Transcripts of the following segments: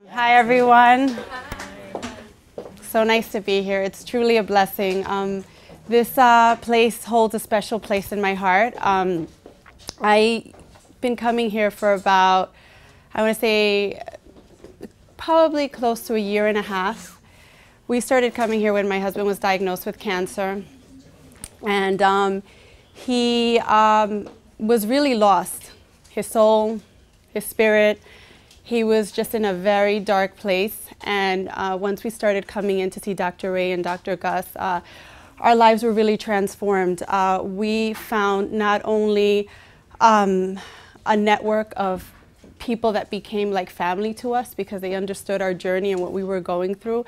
Hi, everyone. So nice to be here. It's truly a blessing. This place holds a special place in my heart. I've been coming here for about, I want to say, probably close to a year and a half. We started coming here when my husband was diagnosed with cancer. And he was really lost. His soul, his spirit. He was just in a very dark place, and once we started coming in to see Dr. Ray and Dr. Gus, our lives were really transformed. We found not only a network of people that became like family to us because they understood our journey and what we were going through,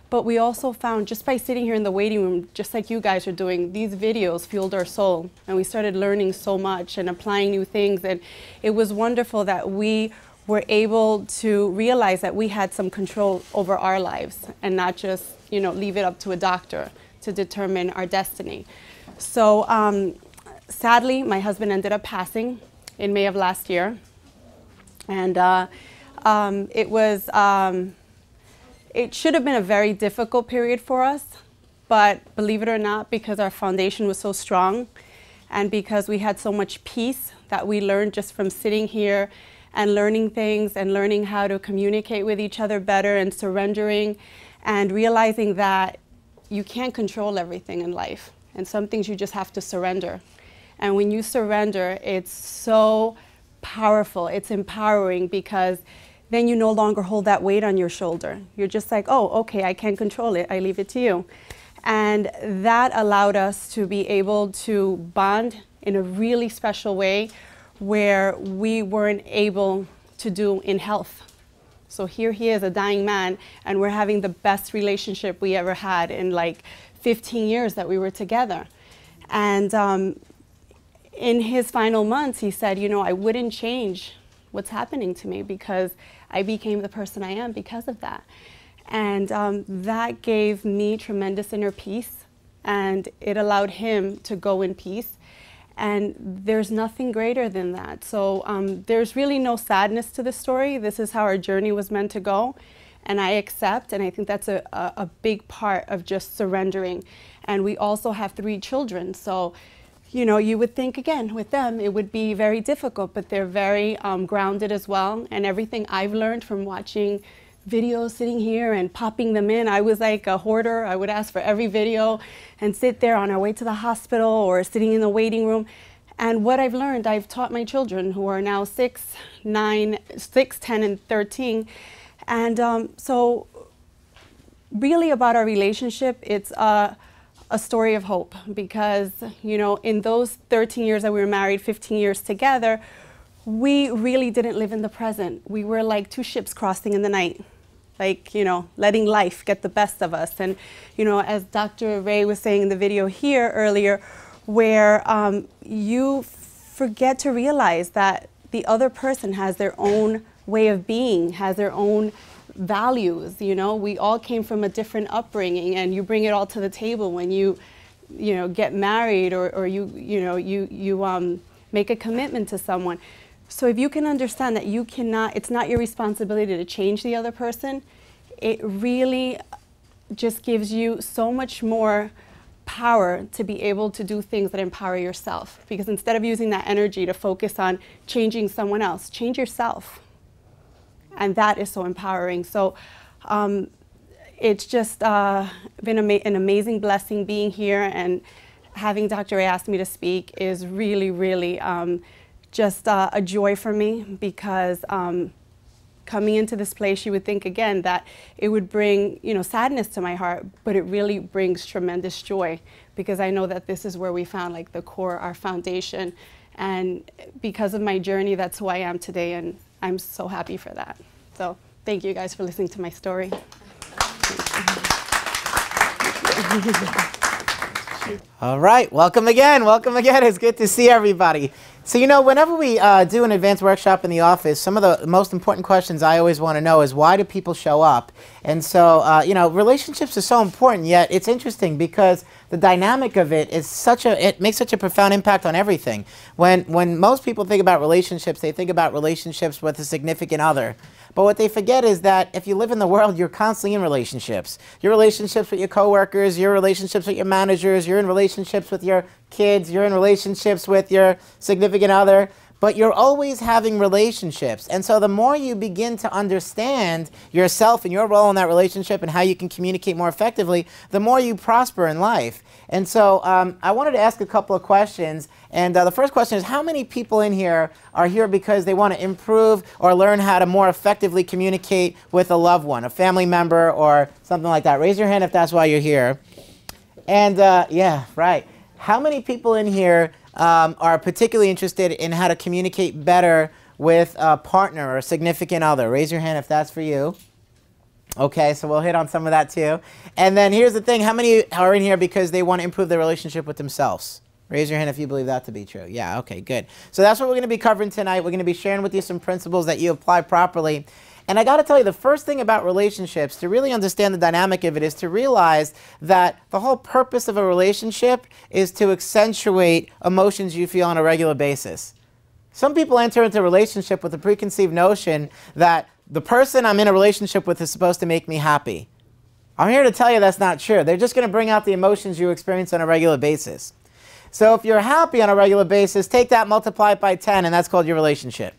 but we also found, just by sitting here in the waiting room, just like you guys are doing, these videos fueled our soul, and we started learning so much and applying new things, and it was wonderful that we were able to realize that we had some control over our lives and not just, leave it up to a doctor to determine our destiny. So sadly, my husband ended up passing in May of last year. And it should have been a very difficult period for us, but believe it or not, because our foundation was so strong and because we had so much peace that we learned just from sitting here and learning things and learning how to communicate with each other better and surrendering and realizing that you can't control everything in life. And some things you just have to surrender. And when you surrender, it's so powerful. It's empowering because then you no longer hold that weight on your shoulder. You're just like, oh, okay, I can't control it. I leave it to you. And that allowed us to be able to bond in a really special way where we weren't able to do in health. So here he is, a dying man, and we're having the best relationship we ever had in like 15 years that we were together. And in his final months, he said, I wouldn't change what's happening to me because I became the person I am because of that. And that gave me tremendous inner peace, and it allowed him to go in peace. And there's nothing greater than that. So there's really no sadness to the story. This is how our journey was meant to go. And I accept, and I think that's a big part of just surrendering. And we also have 3 children. So, you would think, again, with them, it would be very difficult, but they're very grounded as well. And everything I've learned from watching videos sitting here and popping them in. I was like a hoarder. I would ask for every video and sit there on our way to the hospital or sitting in the waiting room. And what I've learned, I've taught my children who are now 6, 10, and 13. And so really about our relationship, it's a story of hope because, in those 13 years that we were married, 15 years together, we really didn't live in the present. We were like 2 ships crossing in the night, like, letting life get the best of us. And, as Dr. Ray was saying in the video here earlier, where you forget to realize that the other person has their own way of being, has their own values. We all came from a different upbringing, and you bring it all to the table when you get married or you make a commitment to someone. So if you can understand that it's not your responsibility to change the other person, it really just gives you so much more power to be able to do things that empower yourself. Because instead of using that energy to focus on changing someone else, change yourself. And that is so empowering. So it's just been an amazing blessing being here, and having Dr. Ray ask me to speak is really, really just a joy for me because coming into this place, you would think again that it would bring, sadness to my heart, but it really brings tremendous joy because I know that this is where we found like the core, our foundation. And because of my journey, that's who I am today, and I'm so happy for that. So thank you guys for listening to my story. All right, welcome again. Welcome again. It's good to see everybody. So, you know, whenever we do an advanced workshop in the office, some of the most important questions I always want to know is, why do people show up? And so, you know, relationships are so important, yet it's interesting because the dynamic of it is it makes such a profound impact on everything. When most people think about relationships, they think about relationships with a significant other. But what they forget is that if you live in the world, you're constantly in relationships. Your relationships with your coworkers, your relationships with your managers, you're in relationships with your kids, you're in relationships with your significant other, but you're always having relationships. And so the more you begin to understand yourself and your role in that relationship and how you can communicate more effectively, the more you prosper in life. And so I wanted to ask a couple of questions. And the first question is, how many people in here are here because they want to improve or learn how to more effectively communicate with a loved one, a family member or something like that? Raise your hand if that's why you're here. And yeah, right. How many people in here are particularly interested in how to communicate better with a partner or a significant other? Raise your hand if that's for you. Okay, so we'll hit on some of that too. And then here's the thing, how many are in here because they want to improve their relationship with themselves? Raise your hand if you believe that to be true. Yeah, okay, good. So that's what we're going to be covering tonight. We're going to be sharing with you some principles that you apply properly. And I got to tell you, the first thing about relationships, to really understand the dynamic of it, is to realize that the whole purpose of a relationship is to accentuate emotions you feel on a regular basis. Some people enter into a relationship with a preconceived notion that the person I'm in a relationship with is supposed to make me happy. I'm here to tell you that's not true. They're just going to bring out the emotions you experience on a regular basis. So if you're happy on a regular basis, take that, multiply it by 10, and that's called your relationship.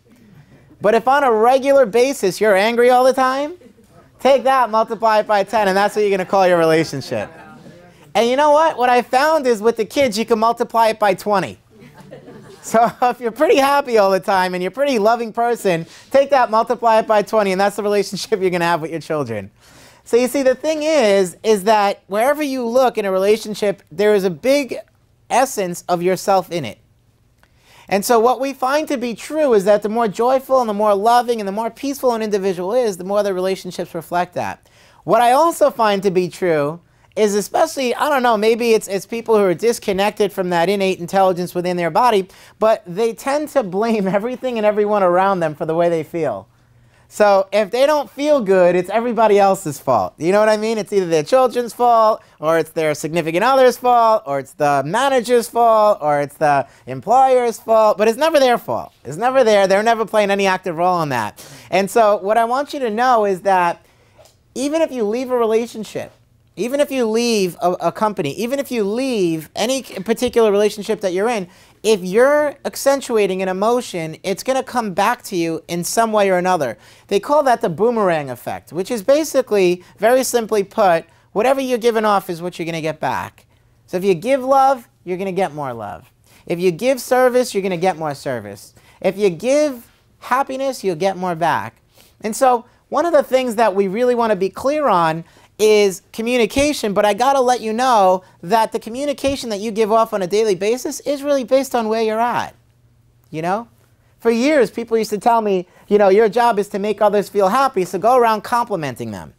But if on a regular basis you're angry all the time, take that, multiply it by 10, and that's what you're going to call your relationship. And you know what? What I found is with the kids, you can multiply it by 20. So if you're pretty happy all the time and you're a pretty loving person, take that, multiply it by 20, and that's the relationship you're going to have with your children. So you see, the thing is that wherever you look in a relationship, there is a big essence of yourself in it. And so what we find to be true is that the more joyful and the more loving and the more peaceful an individual is, the more the relationships reflect that. What I also find to be true is, especially, I don't know, maybe it's people who are disconnected from that innate intelligence within their body, but they tend to blame everything and everyone around them for the way they feel. So if they don't feel good, it's everybody else's fault. You know what I mean? It's either their children's fault, or it's their significant other's fault, or it's the manager's fault, or it's the employer's fault, but it's never their fault. It's never there. They're never playing any active role in that. And so what I want you to know is that even if you leave a relationship, even if you leave a company, even if you leave any particular relationship that you're in, if you're accentuating an emotion, it's going to come back to you in some way or another. They call that the boomerang effect, which is basically, very simply put, whatever you're giving off is what you're going to get back. So if you give love, you're going to get more love. If you give service, you're going to get more service. If you give happiness, you'll get more back. And so one of the things that we really want to be clear on is communication, but I got to let you know that the communication that you give off on a daily basis is really based on where you're at. You know? For years, people used to tell me, you know, your job is to make others feel happy, so go around complimenting them.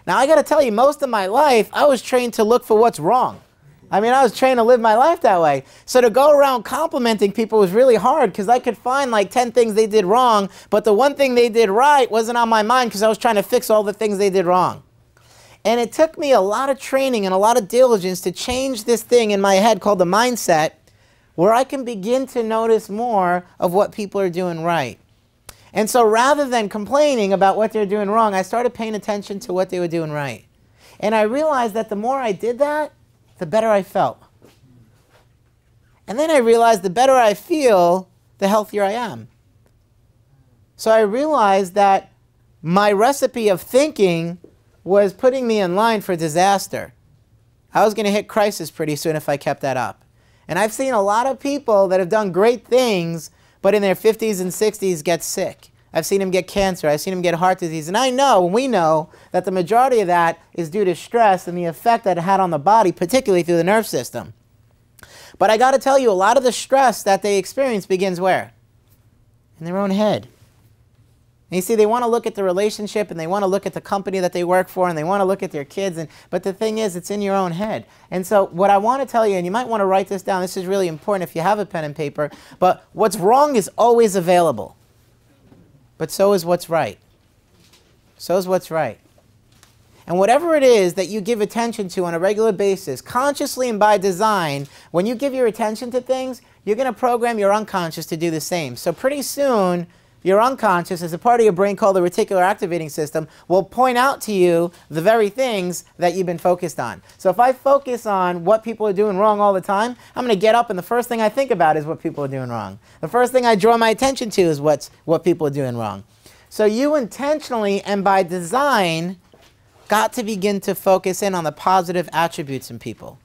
Now, I got to tell you, most of my life, I was trained to look for what's wrong. I mean, I was trained to live my life that way. So to go around complimenting people was really hard because I could find like 10 things they did wrong, but the one thing they did right wasn't on my mind because I was trying to fix all the things they did wrong. And it took me a lot of training and a lot of diligence to change this thing in my head called the mindset, where I can begin to notice more of what people are doing right. And so rather than complaining about what they're doing wrong, I started paying attention to what they were doing right. And I realized that the more I did that, the better I felt. And then I realized the better I feel, the healthier I am. So I realized that my recipe of thinking was putting me in line for disaster. I was going to hit crisis pretty soon if I kept that up. And I've seen a lot of people that have done great things, but in their 50s and 60s get sick. I've seen them get cancer. I've seen them get heart disease. And I know, and we know, that the majority of that is due to stress and the effect that it had on the body, particularly through the nerve system. But I got to tell you, a lot of the stress that they experience begins where? In their own head. And you see, they want to look at the relationship, and they want to look at the company that they work for, and they want to look at their kids. But the thing is, it's in your own head. And so what I want to tell you, and you might want to write this down, this is really important if you have a pen and paper, but what's wrong is always available. But so is what's right. So is what's right. And whatever it is that you give attention to on a regular basis, consciously and by design, when you give your attention to things, you're going to program your unconscious to do the same. So pretty soon, your unconscious, as a part of your brain called the reticular activating system, will point out to you the very things that you've been focused on. So if I focus on what people are doing wrong all the time, I'm going to get up and the first thing I think about is what people are doing wrong. The first thing I draw my attention to is what people are doing wrong. So you intentionally and by design got to begin to focus in on the positive attributes in people.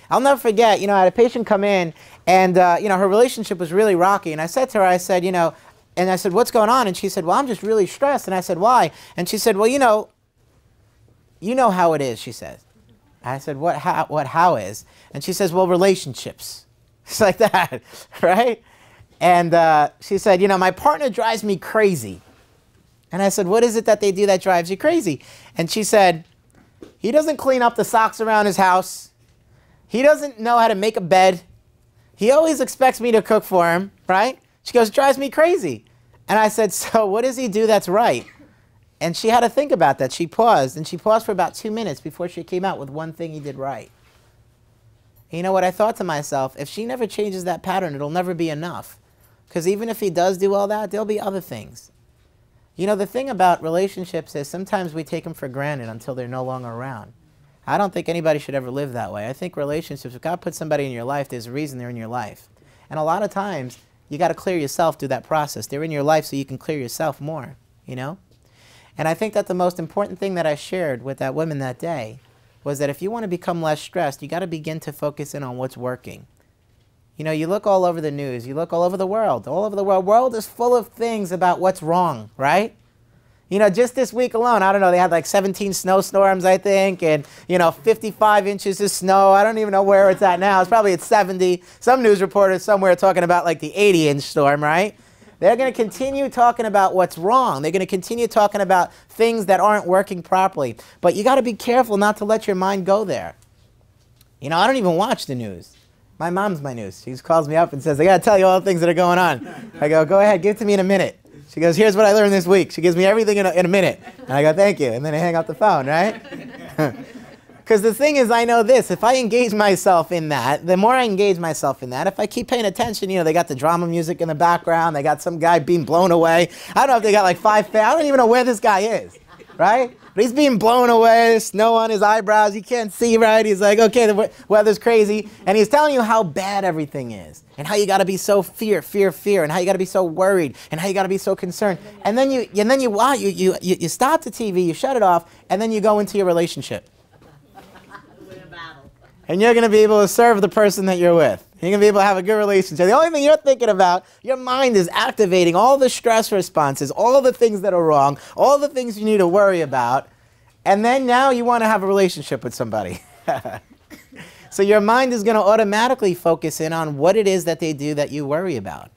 I'll never forget, I had a patient come in and, her relationship was really rocky. And I said to her, I said, and I said, what's going on? And she said, well, I'm just really stressed. And I said, why? And she said, well, you know how it is, she says. I said, what how is? And she says, well, relationships. It's like that, right? And she said, my partner drives me crazy. And I said, what is it that they do that drives you crazy? And she said, he doesn't clean up the socks around his house. He doesn't know how to make a bed. He always expects me to cook for him, right? She goes, drives me crazy. And I said, so what does he do that's right? And she had to think about that. She paused, and she paused for about 2 minutes before she came out with one thing he did right. And you know what? I thought to myself, if she never changes that pattern, it'll never be enough. Because even if he does do all that, there'll be other things. The thing about relationships is sometimes we take them for granted until they're no longer around. I don't think anybody should ever live that way. I think relationships, if God puts somebody in your life, there's a reason they're in your life. And a lot of times, you got to clear yourself through that process. They're in your life so you can clear yourself more, And I think that the most important thing that I shared with that woman that day was that if you want to become less stressed, you got to begin to focus in on what's working. You look all over the news, you look all over the world. All over the world. The world is full of things about what's wrong, right? Just this week alone, I don't know, they had like 17 snowstorms, I think, and, 55 inches of snow. I don't even know where it's at now. It's probably at 70. Some news reporters somewhere talking about like the 80-inch storm, right? They're going to continue talking about what's wrong. They're going to continue talking about things that aren't working properly. But you got to be careful not to let your mind go there. I don't even watch the news. My mom's my news. She calls me up and says, I got to tell you all the things that are going on. I go ahead, give it to me in a minute. She goes, here's what I learned this week. She gives me everything in a minute. And I go, thank you. And then I hang up the phone, right? Because the thing is, I know this. If I engage myself in that, the more I engage myself in that, if I keep paying attention, they got the drama music in the background. They got some guy being blown away. I don't know if they got like 5 fans. I don't even know where this guy is, right? But he's being blown away, there's snow on his eyebrows, he can't see right. He's like, okay, the weather's crazy. And he's telling you how bad everything is. And how you got to be so fear. And how you got to be so worried. And how you got to be so concerned. And then you stop the TV, you shut it off, and then you go into your relationship. And you're going to be able to serve the person that you're with. You're going to be able to have a good relationship. The only thing you're thinking about, your mind is activating all the stress responses, all the things that are wrong, all the things you need to worry about. And then now you want to have a relationship with somebody. So your mind is going to automatically focus in on what it is that they do that you worry about.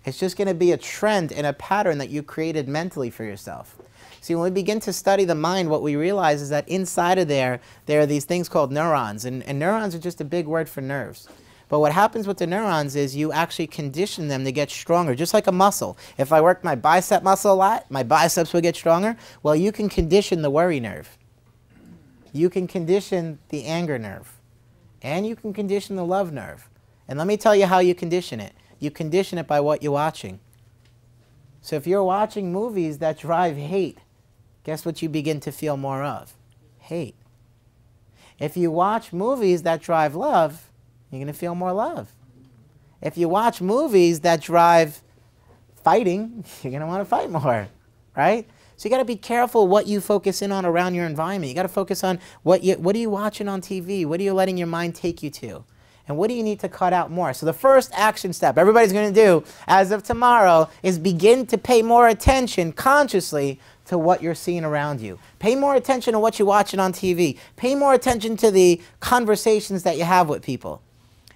It's just going to be a trend and a pattern that you created mentally for yourself. See, when we begin to study the mind, what we realize is that inside of there are these things called neurons. And neurons are just a big word for nerves. But what happens with the neurons is you actually condition them to get stronger, just like a muscle. If I work my bicep muscle a lot, my biceps will get stronger. Well, you can condition the worry nerve. You can condition the anger nerve. And you can condition the love nerve. And let me tell you how you condition it. You condition it by what you're watching. So if you're watching movies that drive hate, guess what you begin to feel more of? Hate. If you watch movies that drive love, you're going to feel more love. If you watch movies that drive fighting, you're going to want to fight more, right? So you got to be careful what you focus in on around your environment. You got to focus on what are you watching on TV? What are you letting your mind take you to? And what do you need to cut out more? So the first action step everybody's going to do as of tomorrow is begin to pay more attention consciously to what you're seeing around you. Pay more attention to what you're watching on TV. Pay more attention to the conversations that you have with people.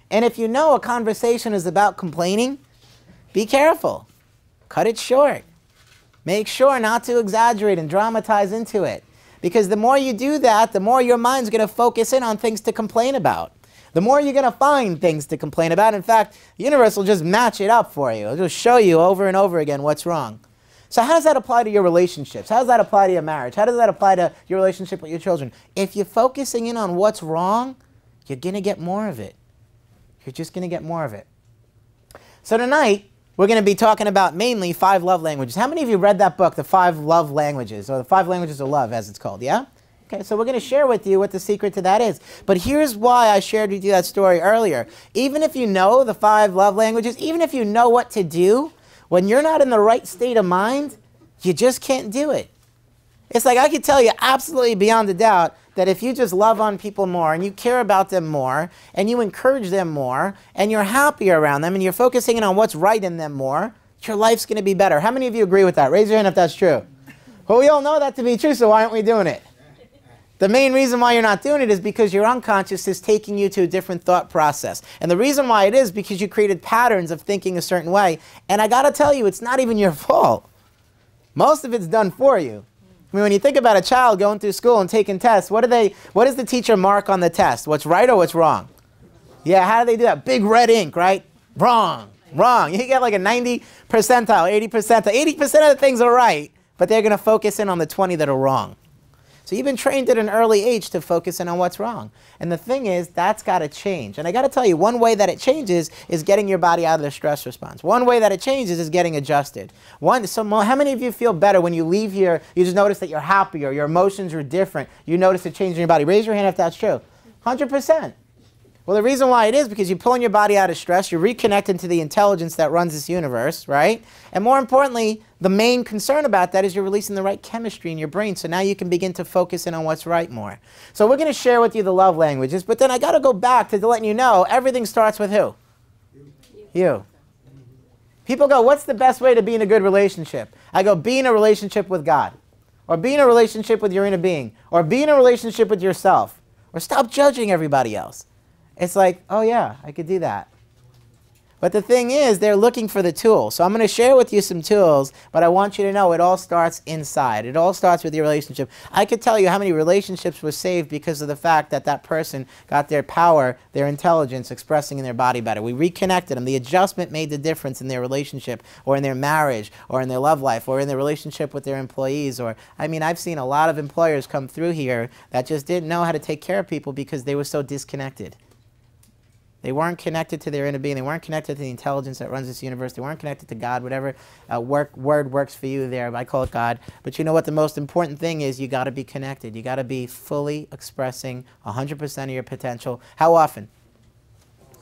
And if you know a conversation is about complaining, be careful. Cut it short. Make sure not to exaggerate and dramatize into it. Because the more you do that, the more your mind's going to focus in on things to complain about. The more you're going to find things to complain about. In fact, the universe will just match it up for you. It'll just show you over and over again what's wrong. So how does that apply to your relationships? How does that apply to your marriage? How does that apply to your relationship with your children? If you're focusing in on what's wrong, you're going to get more of it. You're just going to get more of it. So tonight, we're going to be talking about mainly 5 love languages. How many of you read that book, The 5 Love Languages, or The 5 Languages of Love, as it's called, yeah? Okay, so we're going to share with you what the secret to that is. But here's why I shared with you that story earlier. Even if you know the 5 love languages, even if you know what to do, when you're not in the right state of mind, you just can't do it. It's like I could tell you absolutely beyond a doubt that if you just love on people more and you care about them more and you encourage them more and you're happier around them and you're focusing in on what's right in them more, your life's going to be better. How many of you agree with that? Raise your hand if that's true. Well, we all know that to be true, so why aren't we doing it? The main reason why you're not doing it is because your unconscious is taking you to a different thought process. And the reason why it is because you created patterns of thinking a certain way. And I got to tell you, it's not even your fault. Most of it's done for you. I mean, when you think about a child going through school and taking tests, what does the teacher mark on the test? What's right or what's wrong? Yeah, how do they do that? Big red ink, right? Wrong, wrong. You get like a 90 percentile, 80 percentile. 80% of the things are right, but they're going to focus in on the 20 that are wrong. So you've been trained at an early age to focus in on what's wrong. And the thing is, that's got to change. And I got to tell you, one way that it changes is getting your body out of the stress response. One way that it changes is getting adjusted. How many of you feel better when you leave here, you just notice that you're happier, your emotions are different, you notice a change in your body? Raise your hand if that's true. 100%. Well, the reason why it is because you're pulling your body out of stress, you're reconnecting to the intelligence that runs this universe, right? And more importantly, the main concern about that is you're releasing the right chemistry in your brain, so now you can begin to focus in on what's right more. So we're going to share with you the love languages, but then I got to go back to letting you know everything starts with who? You. People go, what's the best way to be in a good relationship? I go, be in a relationship with God, or be in a relationship with your inner being, or be in a relationship with yourself, or stop judging everybody else. It's like, oh yeah, I could do that. But the thing is, they're looking for the tool. So I'm going to share with you some tools, but I want you to know it all starts inside. It all starts with your relationship. I could tell you how many relationships were saved because of the fact that that person got their power, their intelligence expressing in their body better. We reconnected them. The adjustment made the difference in their relationship or in their marriage or in their love life or in their relationship with their employees. Or, I mean, I've seen a lot of employers come through here that just didn't know how to take care of people because they were so disconnected. They weren't connected to their inner being. They weren't connected to the intelligence that runs this universe. They weren't connected to God, whatever word works for you there. I call it God. But you know what the most important thing is? You got to be connected. You got to be fully expressing 100% of your potential. How often?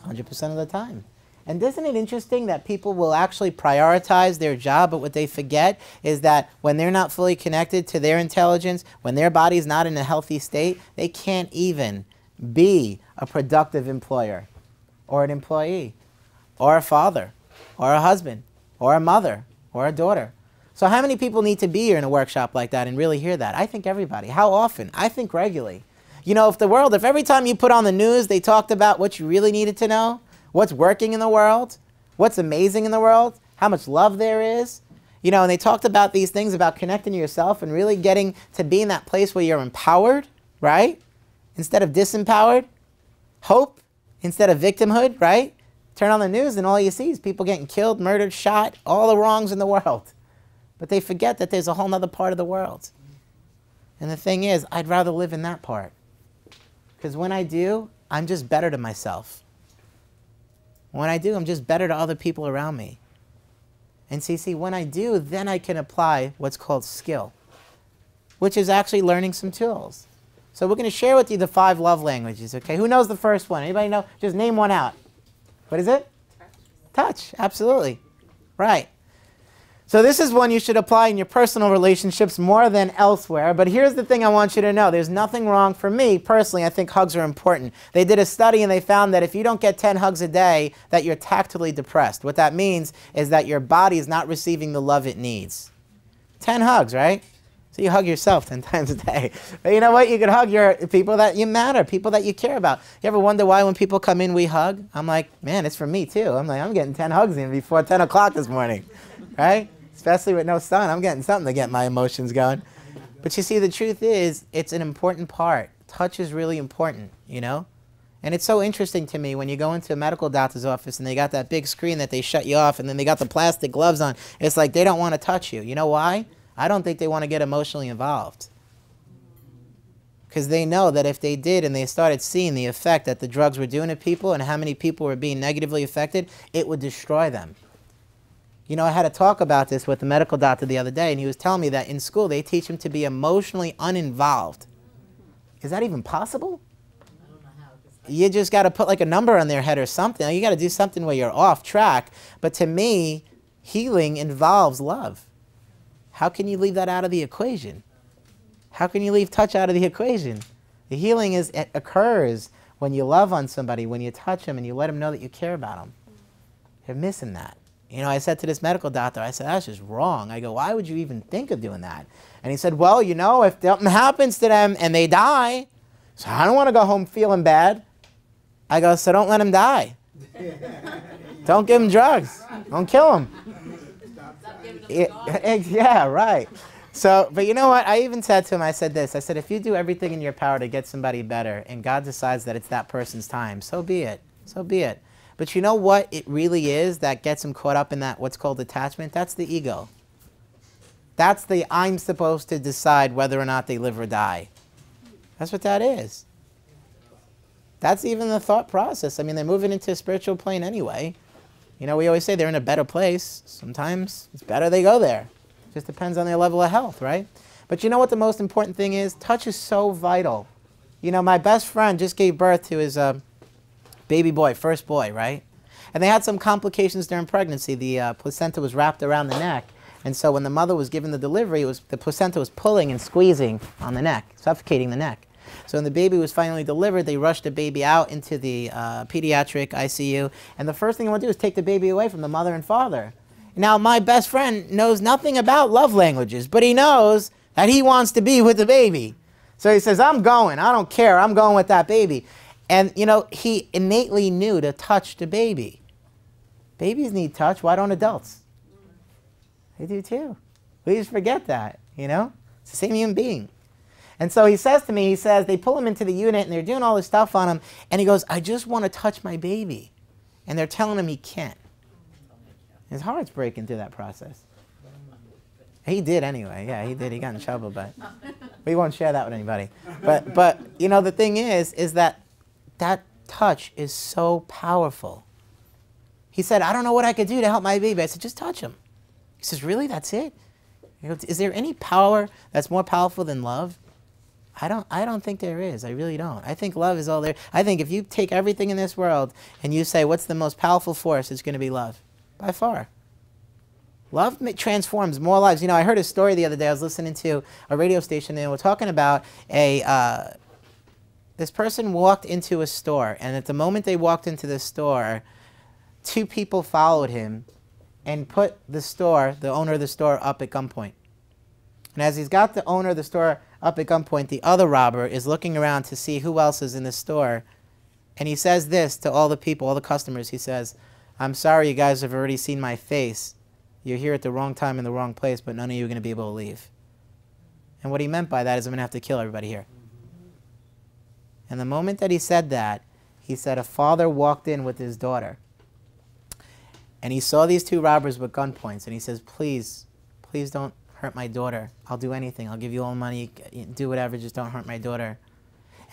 100% of the time. And isn't it interesting that people will actually prioritize their job, but what they forget is that when they're not fully connected to their intelligence, when their body's not in a healthy state, they can't even be a productive employer, or an employee, or a father, or a husband, or a mother, or a daughter. So how many people need to be here in a workshop like that and really hear that? I think everybody. How often? I think regularly. You know, if every time you put on the news, they talked about what you really needed to know, what's working in the world, what's amazing in the world, how much love there is, you know, and they talked about these things about connecting to yourself and really getting to be in that place where you're empowered, right? Instead of disempowered, hope instead of victimhood, right? Turn on the news and all you see is people getting killed, murdered, shot, all the wrongs in the world. But they forget that there's a whole other part of the world. And the thing is, I'd rather live in that part. Because when I do, I'm just better to myself. When I do, I'm just better to other people around me. And see, when I do, then I can apply what's called skill, which is actually learning some tools. So we're going to share with you the 5 love languages, okay? Who knows the first one? Anybody know? Just name one out. What is it? Touch. Touch, absolutely. Right. So this is one you should apply in your personal relationships more than elsewhere. But here's the thing I want you to know. There's nothing wrong for me. Personally, I think hugs are important. They did a study and they found that if you don't get 10 hugs a day, that you're tactily depressed. What that means is that your body is not receiving the love it needs. 10 hugs, right? So you hug yourself 10 times a day. But you know what? You can hug your people that you matter, people that you care about. You ever wonder why when people come in we hug? I'm like, man, it's for me too. I'm getting 10 hugs in before 10 o'clock this morning, right? especially with no sun. I'm getting something to get my emotions going. But you see, the truth is, it's an important part. Touch is really important, you know? And it's so interesting to me when you go into a medical doctor's office and they got that big screen that they shut you off and then they got the plastic gloves on. It's like they don't want to touch you. You know why? I don't think they want to get emotionally involved. Because they know that if they did and they started seeing the effect that the drugs were doing to people and how many people were being negatively affected, it would destroy them. You know, I had a talk about this with the medical doctor the other day, and he was telling me that in school they teach them to be emotionally uninvolved. Is that even possible? You just got to put like a number on their head or something. You got to do something where you're off track. But to me, healing involves love. How can you leave that out of the equation? How can you leave touch out of the equation? The healing occurs when you love on somebody, when you touch them and you let them know that you care about them. You're missing that. You know, I said to this medical doctor, I said, that's just wrong. I go, why would you even think of doing that? And he said, well, you know, if something happens to them and they die, so I don't want to go home feeling bad. I go, so don't let them die. Don't give them drugs. Don't kill them. Yeah, right. So, but you know what? I even said to him, I said this. I said, if you do everything in your power to get somebody better and God decides that it's that person's time, so be it. So be it. But you know what it really is that gets them caught up in that what's called attachment? That's the ego. That's the I'm supposed to decide whether or not they live or die. That's what that is. That's even the thought process. I mean, they're moving into a spiritual plane anyway. You know, we always say they're in a better place. Sometimes it's better they go there. It just depends on their level of health, right? But you know what the most important thing is? Touch is so vital. You know, my best friend just gave birth to his baby boy, first boy, right? And they had some complications during pregnancy. The placenta was wrapped around the neck. And so when the mother was given the delivery, the placenta was pulling and squeezing on the neck, suffocating the neck. So when the baby was finally delivered, they rushed the baby out into the pediatric ICU. And the first thing they want to do is take the baby away from the mother and father. Now, my best friend knows nothing about love languages, but he knows that he wants to be with the baby. So he says, I'm going. I don't care. I'm going with that baby. And, you know, he innately knew to touch the baby. Babies need touch. Why don't adults? They do too. We just forget that, you know? It's the same human being. And so he says to me, he says, they pull him into the unit and they're doing all this stuff on him. And he goes, I just want to touch my baby. And they're telling him he can't. His heart's breaking through that process. He did anyway. Yeah, he did. He got in trouble, but we won't share that with anybody. But you know, the thing is that touch is so powerful. He said, I don't know what I could do to help my baby. I said, just touch him. He says, really? That's it? He goes, is there any power that's more powerful than love? I don't think there is. I really don't. I think love is all there. I think if you take everything in this world and you say, what's the most powerful force? It's going to be love. By far. Love transforms more lives. You know, I heard a story the other day. I was listening to a radio station and they were talking about this person walked into a store, and at the moment they walked into the store, two people followed him and put the owner of the store up at gunpoint. And as he's got the owner of the store up at gunpoint, the other robber is looking around to see who else is in the store. And he says this to all the people, all the customers. He says, I'm sorry you guys have already seen my face. You're here at the wrong time in the wrong place, but none of you are going to be able to leave. And what he meant by that is I'm going to have to kill everybody here. And the moment that he said that, he said a father walked in with his daughter. And he saw these two robbers with gunpoints. And he says, please, please don't hurt my daughter. I'll do anything. I'll give you all the money. Do whatever. Just don't hurt my daughter.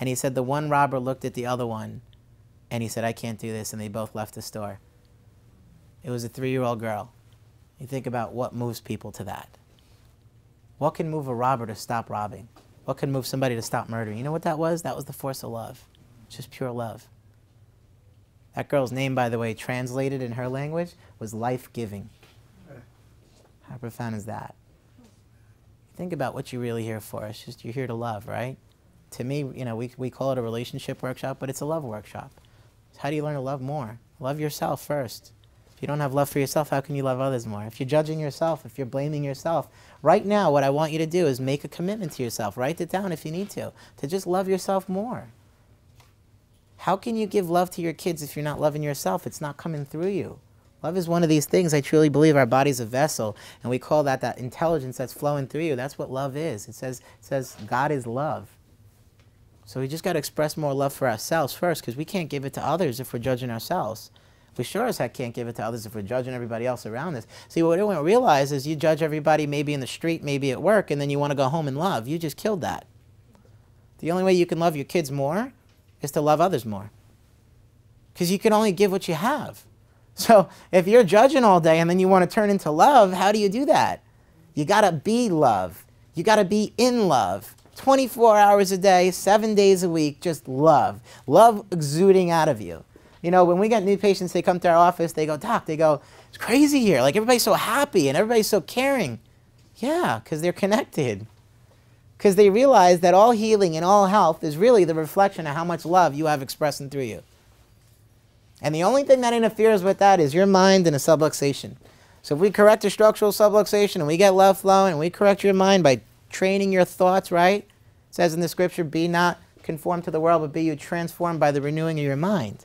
And he said the one robber looked at the other one. And he said, I can't do this. And they both left the store. It was a 3-year-old girl. You think about what moves people to that. What can move a robber to stop robbing? What can move somebody to stop murdering? You know what that was? That was the force of love. Just pure love. That girl's name, by the way, translated in her language, was life-giving. How profound is that? Think about what you're really here for. It's just you're here to love, right? To me, you know, we call it a relationship workshop, but it's a love workshop. How do you learn to love more? Love yourself first. If you don't have love for yourself, how can you love others more? If you're judging yourself, if you're blaming yourself, right now what I want you to do is make a commitment to yourself. Write it down if you need to just love yourself more. How can you give love to your kids if you're not loving yourself? It's not coming through you. Love is one of these things. I truly believe our body's a vessel, and we call that that intelligence that's flowing through you. That's what love is. It says God is love. So we just got to express more love for ourselves first, because we can't give it to others if we're judging ourselves. We sure as heck can't give it to others if we're judging everybody else around us. See, what we don't realize is you judge everybody maybe in the street, maybe at work, and then you want to go home and love. You just killed that. The only way you can love your kids more is to love others more, because you can only give what you have. So if you're judging all day and then you want to turn into love, how do you do that? You got to be love. You got to be in love. 24 hours a day, 7 days a week, just love. Love exuding out of you. You know, when we get new patients, they come to our office, they go, Doc, they go, it's crazy here. Like, everybody's so happy and everybody's so caring. Yeah, because they're connected. Because they realize that all healing and all health is really the reflection of how much love you have expressing through you. And the only thing that interferes with that is your mind and a subluxation. So if we correct a structural subluxation and we get love flowing and we correct your mind by training your thoughts, right? It says in the scripture, be not conformed to the world, but be you transformed by the renewing of your mind.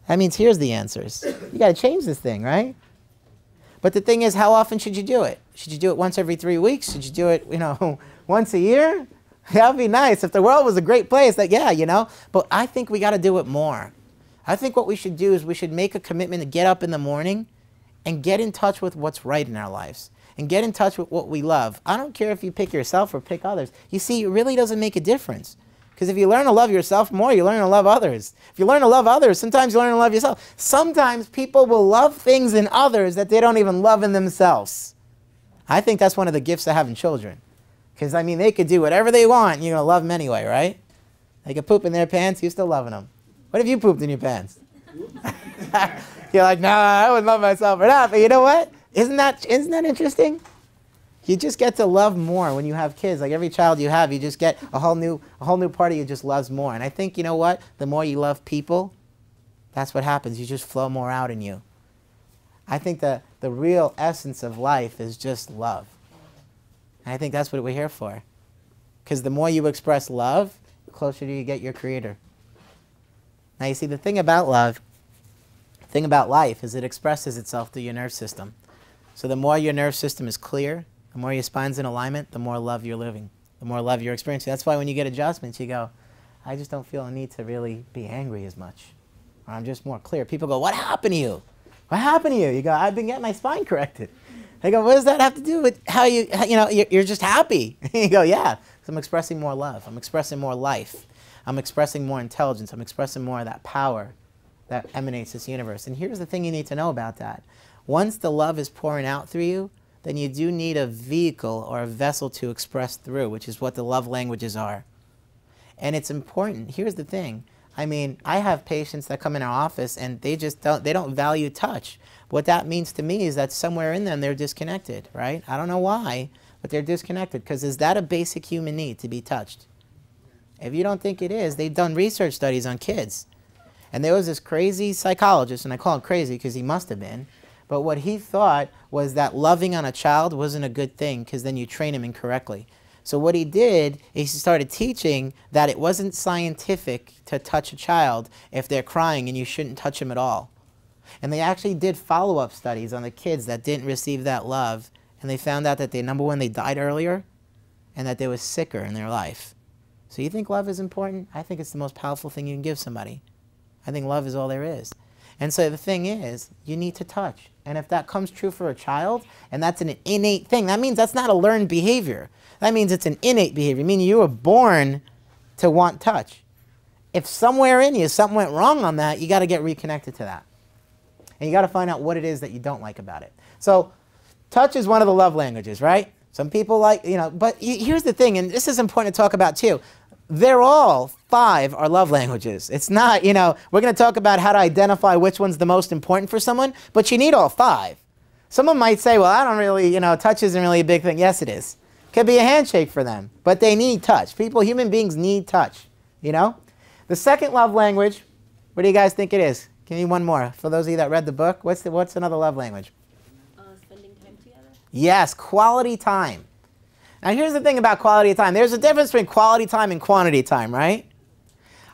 That means here's the answers. You got to change this thing, right? But the thing is, how often should you do it? Should you do it once every 3 weeks? Should you do it, once a year? That would be nice. If the world was a great place, yeah. But I think we got to do it more. I think what we should do is we should make a commitment to get up in the morning and get in touch with what's right in our lives and get in touch with what we love. I don't care if you pick yourself or pick others. You see, it really doesn't make a difference. Because if you learn to love yourself more, you learn to love others. If you learn to love others, sometimes you learn to love yourself. Sometimes people will love things in others that they don't even love in themselves. I think that's one of the gifts of having children. Because, they could do whatever they want, and you're going to love them anyway, right? They could poop in their pants, you're still loving them. What if you pooped in your pants? You're like, nah, I wouldn't love myself for that. But you know what? Isn't that interesting? You just get to love more when you have kids. Like every child you have, you just get a whole new part of you just loves more. And I think, you know what? The more you love people, that's what happens. You just flow more out in you. I think the real essence of life is just love. And I think that's what we're here for. Because the more you express love, the closer do you get your Creator. Now you see, the thing about love, the thing about life is it expresses itself through your nerve system. So the more your nerve system is clear, the more your spine's in alignment, the more love you're living, the more love you're experiencing. That's why when you get adjustments, you go, I just don't feel a need to really be angry as much. Or I'm just more clear. People go, what happened to you? What happened to you? You go, I've been getting my spine corrected. They go, what does that have to do with how you're just happy? You go, yeah, because I'm expressing more love. I'm expressing more life. I'm expressing more intelligence. I'm expressing more of that power that emanates this universe. And here's the thing you need to know about that. Once the love is pouring out through you, then you do need a vehicle or a vessel to express through, which is what the love languages are. And it's important. Here's the thing. I have patients that come in our office and they don't value touch. What that means to me is that somewhere in them they're disconnected, right? I don't know why, but they're disconnected, because is that a basic human need to be touched? If you don't think it is, they've done research studies on kids. And there was this crazy psychologist, and I call him crazy because he must have been, but what he thought was that loving on a child wasn't a good thing because then you train him incorrectly. So what he did is he started teaching that it wasn't scientific to touch a child if they're crying and you shouldn't touch them at all. And they actually did follow-up studies on the kids that didn't receive that love, and they found out that number one, they died earlier, and that they were sicker in their life. So you think love is important? I think it's the most powerful thing you can give somebody. I think love is all there is. And so the thing is, you need to touch. And if that comes true for a child, and that's an innate thing, that means that's not a learned behavior. That means it's an innate behavior, meaning you were born to want touch. If somewhere in you something went wrong on that, you got to get reconnected to that. And you got to find out what it is that you don't like about it. So touch is one of the love languages, right? Some people like, but here's the thing, and this is important to talk about too. They're all 5 are love languages. It's not, we're going to talk about how to identify which one's the most important for someone, but you need all 5. Someone might say, well, I don't really, touch isn't really a big thing. Yes, it is. Could be a handshake for them, but they need touch. Human beings need touch, The second love language, what do you guys think it is? Give me one more. For those of you that read the book, what's another love language? Spending time together. Yes, quality time. Now here's the thing about quality time. There's a difference between quality time and quantity time, right?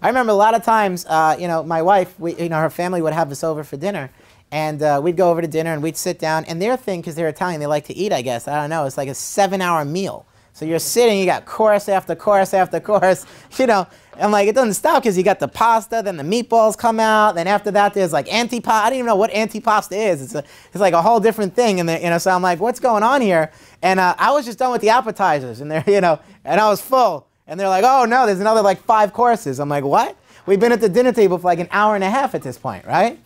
I remember a lot of times, my wife, her family would have us over for dinner, And we'd go over to dinner and we'd sit down. And their thing, because they're Italian, they like to eat, I guess. I don't know. It's like a 7-hour meal. So you're sitting, you got course after course after course, you know. And like it doesn't stop because you got the pasta, then the meatballs come out. Then after that, there's like antipasta. I don't even know what antipasta is. It's like a whole different thing. And you know, so I'm like, what's going on here? And I was just done with the appetizers, and they're, you know, and I was full. And they're like, oh no, there's another like 5 courses. I'm like, what? We've been at the dinner table for like an hour and a half at this point, right?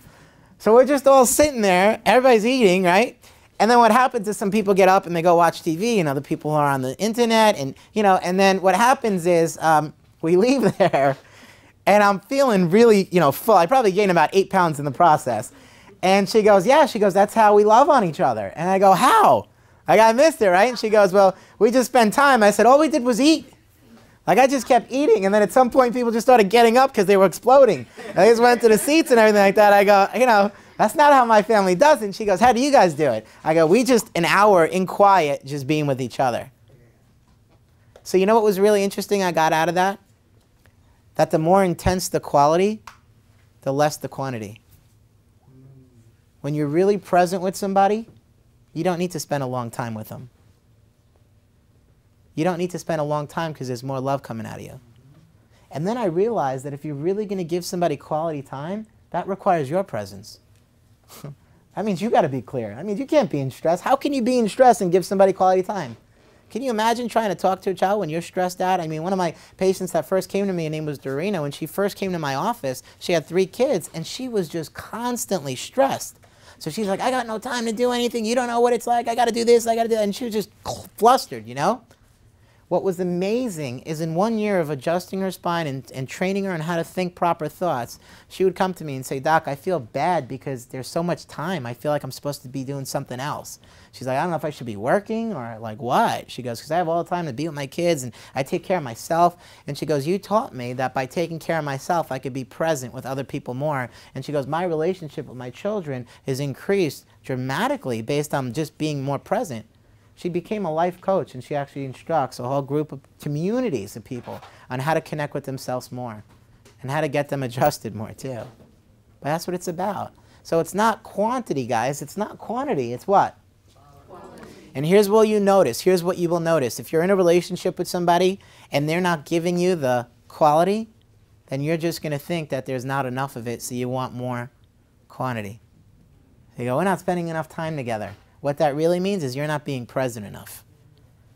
So we're just all sitting there, everybody's eating, right? And then what happens is some people get up and they go watch TV, and other people are on the internet, and you know, and then what happens is we leave there, and I'm feeling really, you know, full. I probably gained about 8 pounds in the process. And she goes, yeah, she goes, that's how we love on each other. And I go, how? Like, I missed it, right? And she goes, well, we just spend time. I said, all we did was eat. Like, I just kept eating, and then at some point people just started getting up because they were exploding. And they just went to the seats and everything like that. I go, you know, that's not how my family does it. And she goes, how do you guys do it? I go, we just an hour in quiet just being with each other. So you know what was really interesting I got out of that? That the more intense the quality, the less the quantity. When you're really present with somebody, you don't need to spend a long time with them. You don't need to spend a long time because there's more love coming out of you. And then I realized that if you're really going to give somebody quality time, that requires your presence. That means you got to be clear. I mean, you can't be in stress. How can you be in stress and give somebody quality time? Can you imagine trying to talk to a child when you're stressed out? I mean, one of my patients that first came to me, her name was Dorina. When she first came to my office, she had 3 kids, and she was just constantly stressed. So she's like, I got no time to do anything. You don't know what it's like. I got to do this. I got to do that. And she was just flustered, you know? What was amazing is in 1 year of adjusting her spine and training her on how to think proper thoughts, she would come to me and say, Doc, I feel bad because there's so much time. I feel like I'm supposed to be doing something else. She's like, I don't know if I should be working or like what? She goes, because I have all the time to be with my kids and I take care of myself. And she goes, you taught me that by taking care of myself, I could be present with other people more. And she goes, my relationship with my children is increased dramatically based on just being more present. She became a life coach, and she actually instructs a whole group of communities of people on how to connect with themselves more and how to get them adjusted more too. But that's what it's about. So it's not quantity, guys. It's not quantity. It's what? Quality. And here's what you notice. Here's what you will notice. If you're in a relationship with somebody and they're not giving you the quality, then you're just going to think that there's not enough of it, so you want more quantity. So you go, we're not spending enough time together. What that really means is you're not being present enough.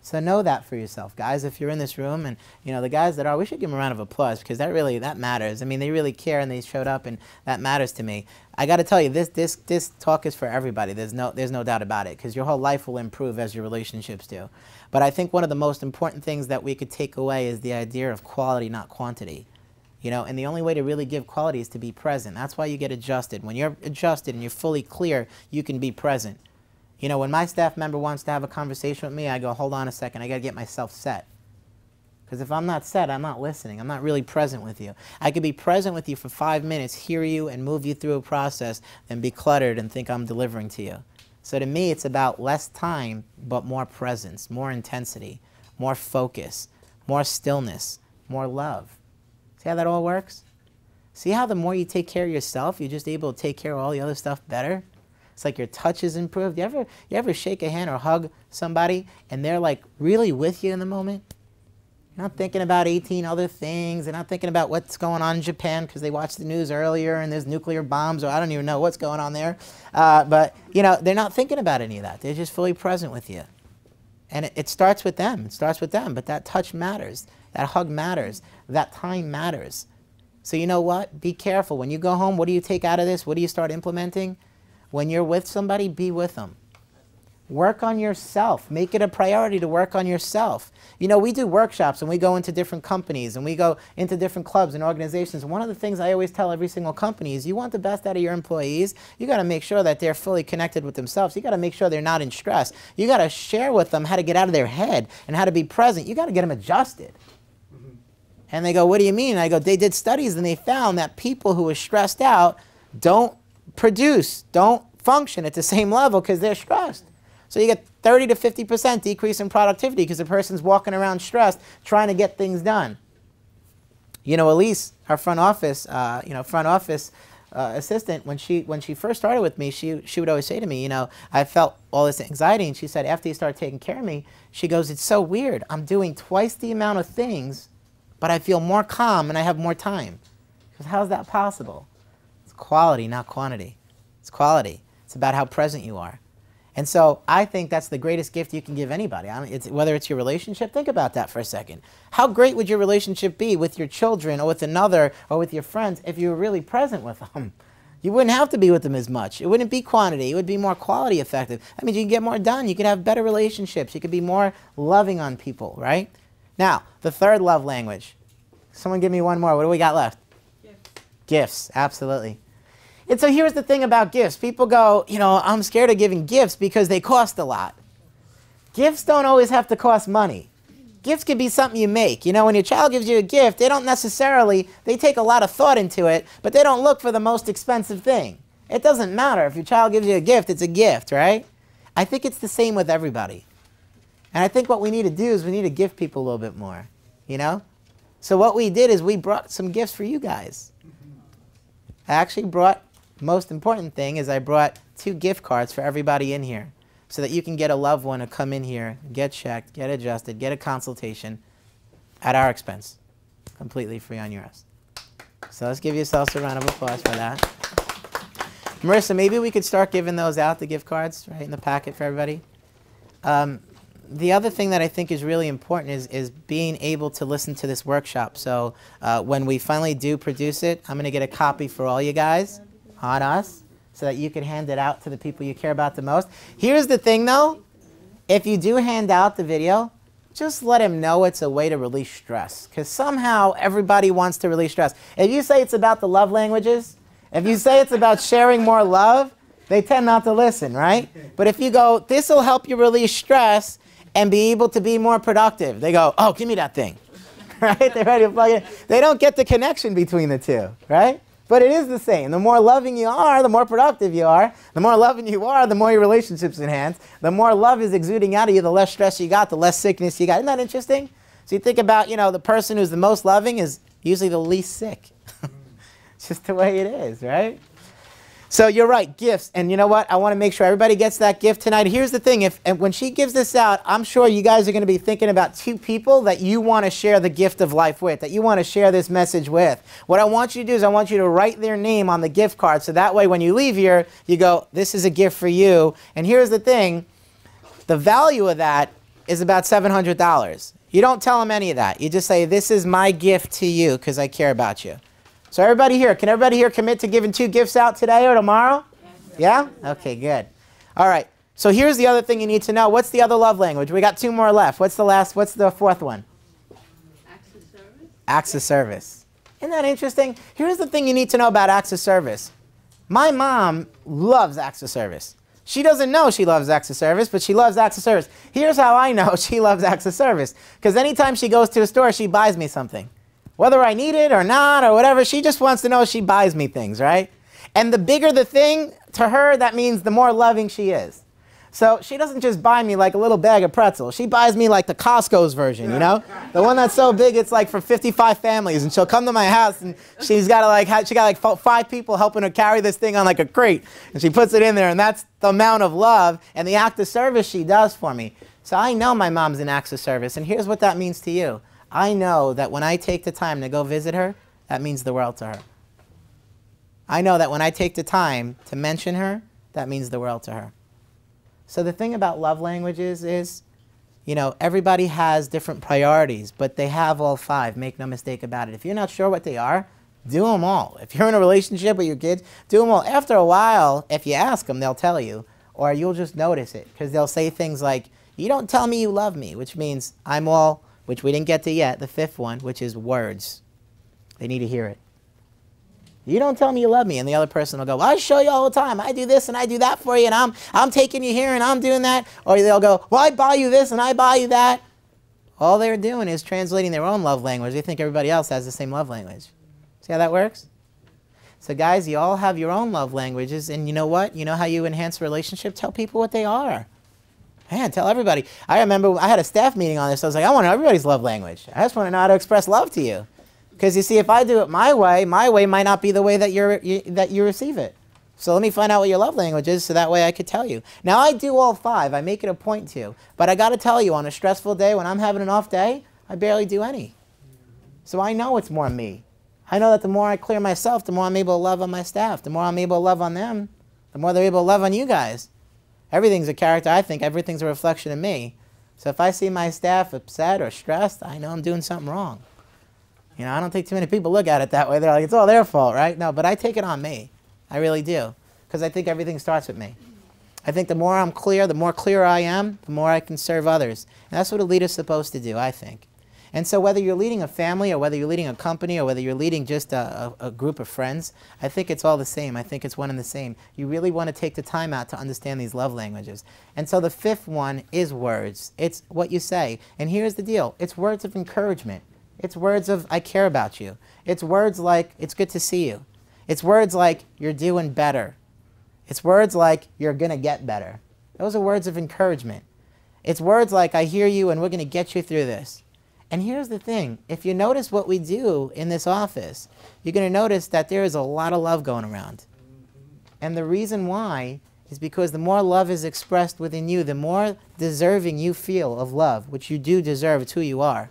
So know that for yourself, guys. If you're in this room, and you know the guys that are, we should give them a round of applause because that matters. I mean, they really care and they showed up, and that matters to me. I got to tell you, this talk is for everybody. There's no doubt about it because your whole life will improve as your relationships do. But I think one of the most important things that we could take away is the idea of quality, not quantity. You know, and the only way to really give quality is to be present. That's why you get adjusted. When you're adjusted and you're fully clear, you can be present. You know, when my staff member wants to have a conversation with me, I go, hold on a second, I got to get myself set. Because if I'm not set, I'm not listening. I'm not really present with you. I could be present with you for 5 minutes, hear you, and move you through a process, and be cluttered and think I'm delivering to you. So to me, it's about less time, but more presence, more intensity, more focus, more stillness, more love. See how that all works? See how the more you take care of yourself, you're just able to take care of all the other stuff better? It's like your touch is improved. You ever shake a hand or hug somebody and they're like really with you in the moment? You're not thinking about 18 other things. They're not thinking about what's going on in Japan because they watched the news earlier and there's nuclear bombs, or I don't even know what's going on there. But you know, they're not thinking about any of that. They're just fully present with you. And it starts with them. It starts with them. But that touch matters. That hug matters. That time matters. So you know what? Be careful. When you go home, what do you take out of this? What do you start implementing? When you're with somebody, be with them. Work on yourself. Make it a priority to work on yourself. You know, we do workshops and we go into different companies and we go into different clubs and organizations. One of the things I always tell every single company is you want the best out of your employees. You got to make sure that they're fully connected with themselves. You got to make sure they're not in stress. You got to share with them how to get out of their head and how to be present. You got to get them adjusted. And they go, what do you mean? I go, they did studies and they found that people who are stressed out don't function at the same level because they're stressed. So you get 30 to 50% decrease in productivity because the person's walking around stressed trying to get things done. You know, Elise, our front office assistant, when she first started with me, she would always say to me, you know, I felt all this anxiety, and she said after you start taking care of me, she goes, it's so weird. I'm doing twice the amount of things, but I feel more calm and I have more time. Because how's that possible? It's quality, not quantity. It's quality. It's about how present you are. And so I think that's the greatest gift you can give anybody. Whether it's your relationship, think about that for a second. How great would your relationship be with your children or with another or with your friends if you were really present with them? You wouldn't have to be with them as much. It wouldn't be quantity. It would be more quality effective. I mean, you can get more done. You could have better relationships. You could be more loving on people, right? Now, the third love language. Someone give me one more. What do we got left? Gifts. Gifts, absolutely. And so here's the thing about gifts. People go, you know, I'm scared of giving gifts because they cost a lot. Gifts don't always have to cost money. Gifts could be something you make. You know, when your child gives you a gift, they don't necessarily, they take a lot of thought into it, but they don't look for the most expensive thing. It doesn't matter. If your child gives you a gift, it's a gift, right? I think it's the same with everybody. And I think what we need to do is we need to give people a little bit more, you know? So what we did is we brought some gifts for you guys. I actually brought, most important thing is I brought 2 gift cards for everybody in here so that you can get a loved one to come in here, get checked, get adjusted, get a consultation at our expense, completely free on yours. So let's give yourselves a round of applause for that. Marissa, maybe we could start giving those out, the gift cards, right, in the packet for everybody. The other thing that I think is really important is being able to listen to this workshop. So when we finally do produce it, I'm going to get a copy for all you guys on us so that you can hand it out to the people you care about the most. Here's the thing, though. If you do hand out the video, just let them know it's a way to release stress, because somehow everybody wants to release stress. If you say it's about the love languages, if you say it's about sharing more love, they tend not to listen, right? But if you go, this will help you release stress and be able to be more productive, they go, oh, give me that thing, right? They're ready to plug it. They don't get the connection between the two, right? But it is the same. The more loving you are, the more productive you are. The more loving you are, the more your relationships enhance. The more love is exuding out of you, the less stress you got, the less sickness you got. Isn't that interesting? So you think about, you know, the person who's the most loving is usually the least sick. It's just the way it is, right? So you're right, gifts. And you know what? I want to make sure everybody gets that gift tonight. Here's the thing. And when she gives this out, I'm sure you guys are going to be thinking about 2 people that you want to share the gift of life with, that you want to share this message with. What I want you to do is I want you to write their name on the gift card, so that way when you leave here, you go, this is a gift for you. And here's the thing. The value of that is about $700. You don't tell them any of that. You just say, this is my gift to you because I care about you. So everybody here, can everybody here commit to giving 2 gifts out today or tomorrow? Yeah? Okay, good. All right. So here's the other thing you need to know. What's the other love language? We got 2 more left. What's the 4th one? Acts of service. Acts of service. Isn't that interesting? Here's the thing you need to know about acts of service. My mom loves acts of service. She doesn't know she loves acts of service, but she loves acts of service. Here's how I know she loves acts of service. Because anytime she goes to a store, she buys me something. Whether I need it or not or whatever, she just wants to know she buys me things, right? And the bigger the thing, to her, that means the more loving she is. So she doesn't just buy me like a little bag of pretzels. She buys me like the Costco's version, you know? The one that's so big it's like for 55 families. And she'll come to my house and she's got like 5 people helping her carry this thing on like a crate. And she puts it in there, and that's the amount of love and the act of service she does for me. So I know my mom's an act of service. And here's what that means to you. I know that when I take the time to go visit her, that means the world to her. I know that when I take the time to mention her, that means the world to her. So the thing about love languages is, you know, everybody has different priorities, but they have all 5. Make no mistake about it. If you're not sure what they are, do them all. If you're in a relationship with your kids, do them all. After a while, if you ask them, they'll tell you, or you'll just notice it, because they'll say things like, you don't tell me you love me, which means I'm all, which we didn't get to yet, the 5th one, which is words. They need to hear it. You don't tell me you love me. And the other person will go, well, I show you all the time. I do this and I do that for you, and I'm taking you here and I'm doing that. Or they'll go, well, I buy you this and I buy you that. All they're doing is translating their own love language. They think everybody else has the same love language. See how that works? So guys, you all have your own love languages, and you know what? You know how you enhance a relationship? Tell people what they are. Man, tell everybody. I remember I had a staff meeting on this. I was like, I want to know everybody's love language. I just want to know how to express love to you. Because you see, if I do it my way might not be the way that you receive it. So let me find out what your love language is so that way I could tell you. Now I do all 5. I make it a point to. But I got to tell you, on a stressful day, when I'm having an off day, I barely do any. So I know it's more me. I know that the more I clear myself, the more I'm able to love on my staff. The more I'm able to love on them, the more they're able to love on you guys. Everything's a character, I think. Everything's a reflection of me. So if I see my staff upset or stressed, I know I'm doing something wrong. You know, I don't think too many people look at it that way. They're like, it's all their fault, right? No, but I take it on me. I really do. Because I think everything starts with me. I think the more I'm clear, the more clear I am, the more I can serve others. And that's what a leader's supposed to do, I think. And so whether you're leading a family or whether you're leading a company or whether you're leading just a group of friends, I think it's all the same. I think it's one and the same. You really want to take the time out to understand these love languages. And so the 5th one is words. It's what you say. And here's the deal. It's words of encouragement. It's words of, I care about you. It's words like, it's good to see you. It's words like, you're doing better. It's words like, you're going to get better. Those are words of encouragement. It's words like, I hear you and we're going to get you through this. And here's the thing. If you notice what we do in this office, you're going to notice that there is a lot of love going around. And the reason why is because the more love is expressed within you, the more deserving you feel of love, which you do deserve. It's who you are.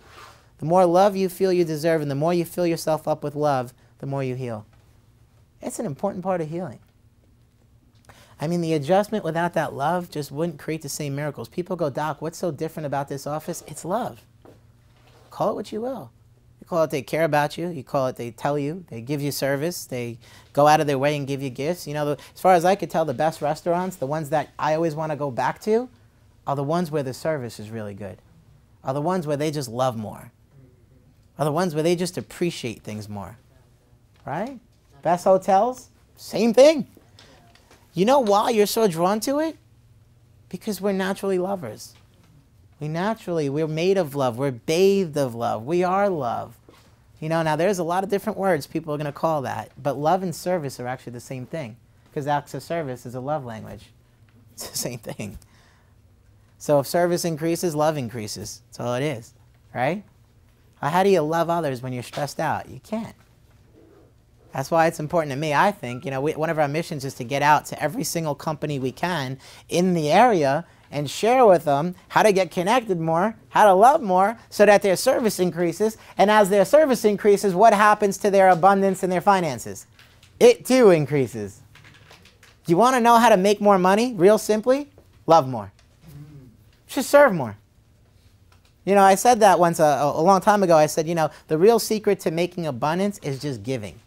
The more love you feel you deserve and the more you fill yourself up with love, the more you heal. It's an important part of healing. I mean, the adjustment without that love just wouldn't create the same miracles. People go, Doc, what's so different about this office? It's love. Call it what you will. You call it they care about you. You call it they tell you. They give you service. They go out of their way and give you gifts. You know, as far as I could tell, the best restaurants, the ones that I always want to go back to, are the ones where the service is really good. Are the ones where they just love more. Are the ones where they just appreciate things more. Right? Best hotels, same thing. You know why you're so drawn to it? Because we're naturally lovers. We're made of love. We're bathed of love. We are love. You know, now there's a lot of different words people are going to call that. But love and service are actually the same thing. Because acts of service is a love language. It's the same thing. So if service increases, love increases. That's all it is. Right? How do you love others when you're stressed out? You can't. That's why it's important to me, I think. You know, one of our missions is to get out to every single company we can in the area and share with them how to get connected more, how to love more, so that their service increases. And as their service increases, what happens to their abundance and their finances? It too increases. You want to know how to make more money? Real simply, love more. Just serve more. You know, I said that once a long time ago. I said, you know, the real secret to making abundance is just giving.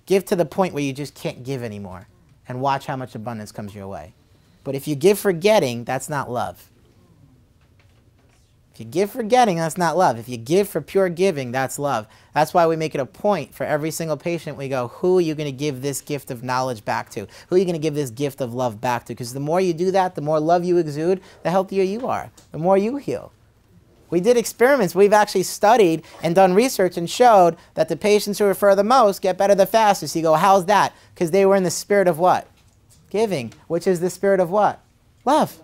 Give to the point where you just can't give anymore and watch how much abundance comes your way. But if you give for getting, that's not love. If you give for getting, that's not love. If you give for pure giving, that's love. That's why we make it a point for every single patient. We go, who are you going to give this gift of knowledge back to? Who are you going to give this gift of love back to? Because the more you do that, the more love you exude, the healthier you are, the more you heal. We did experiments. We've actually studied and done research and showed that the patients who refer the most get better the fastest. You go, how's that? Because they were in the spirit of what? Giving, which is the spirit of what? Love.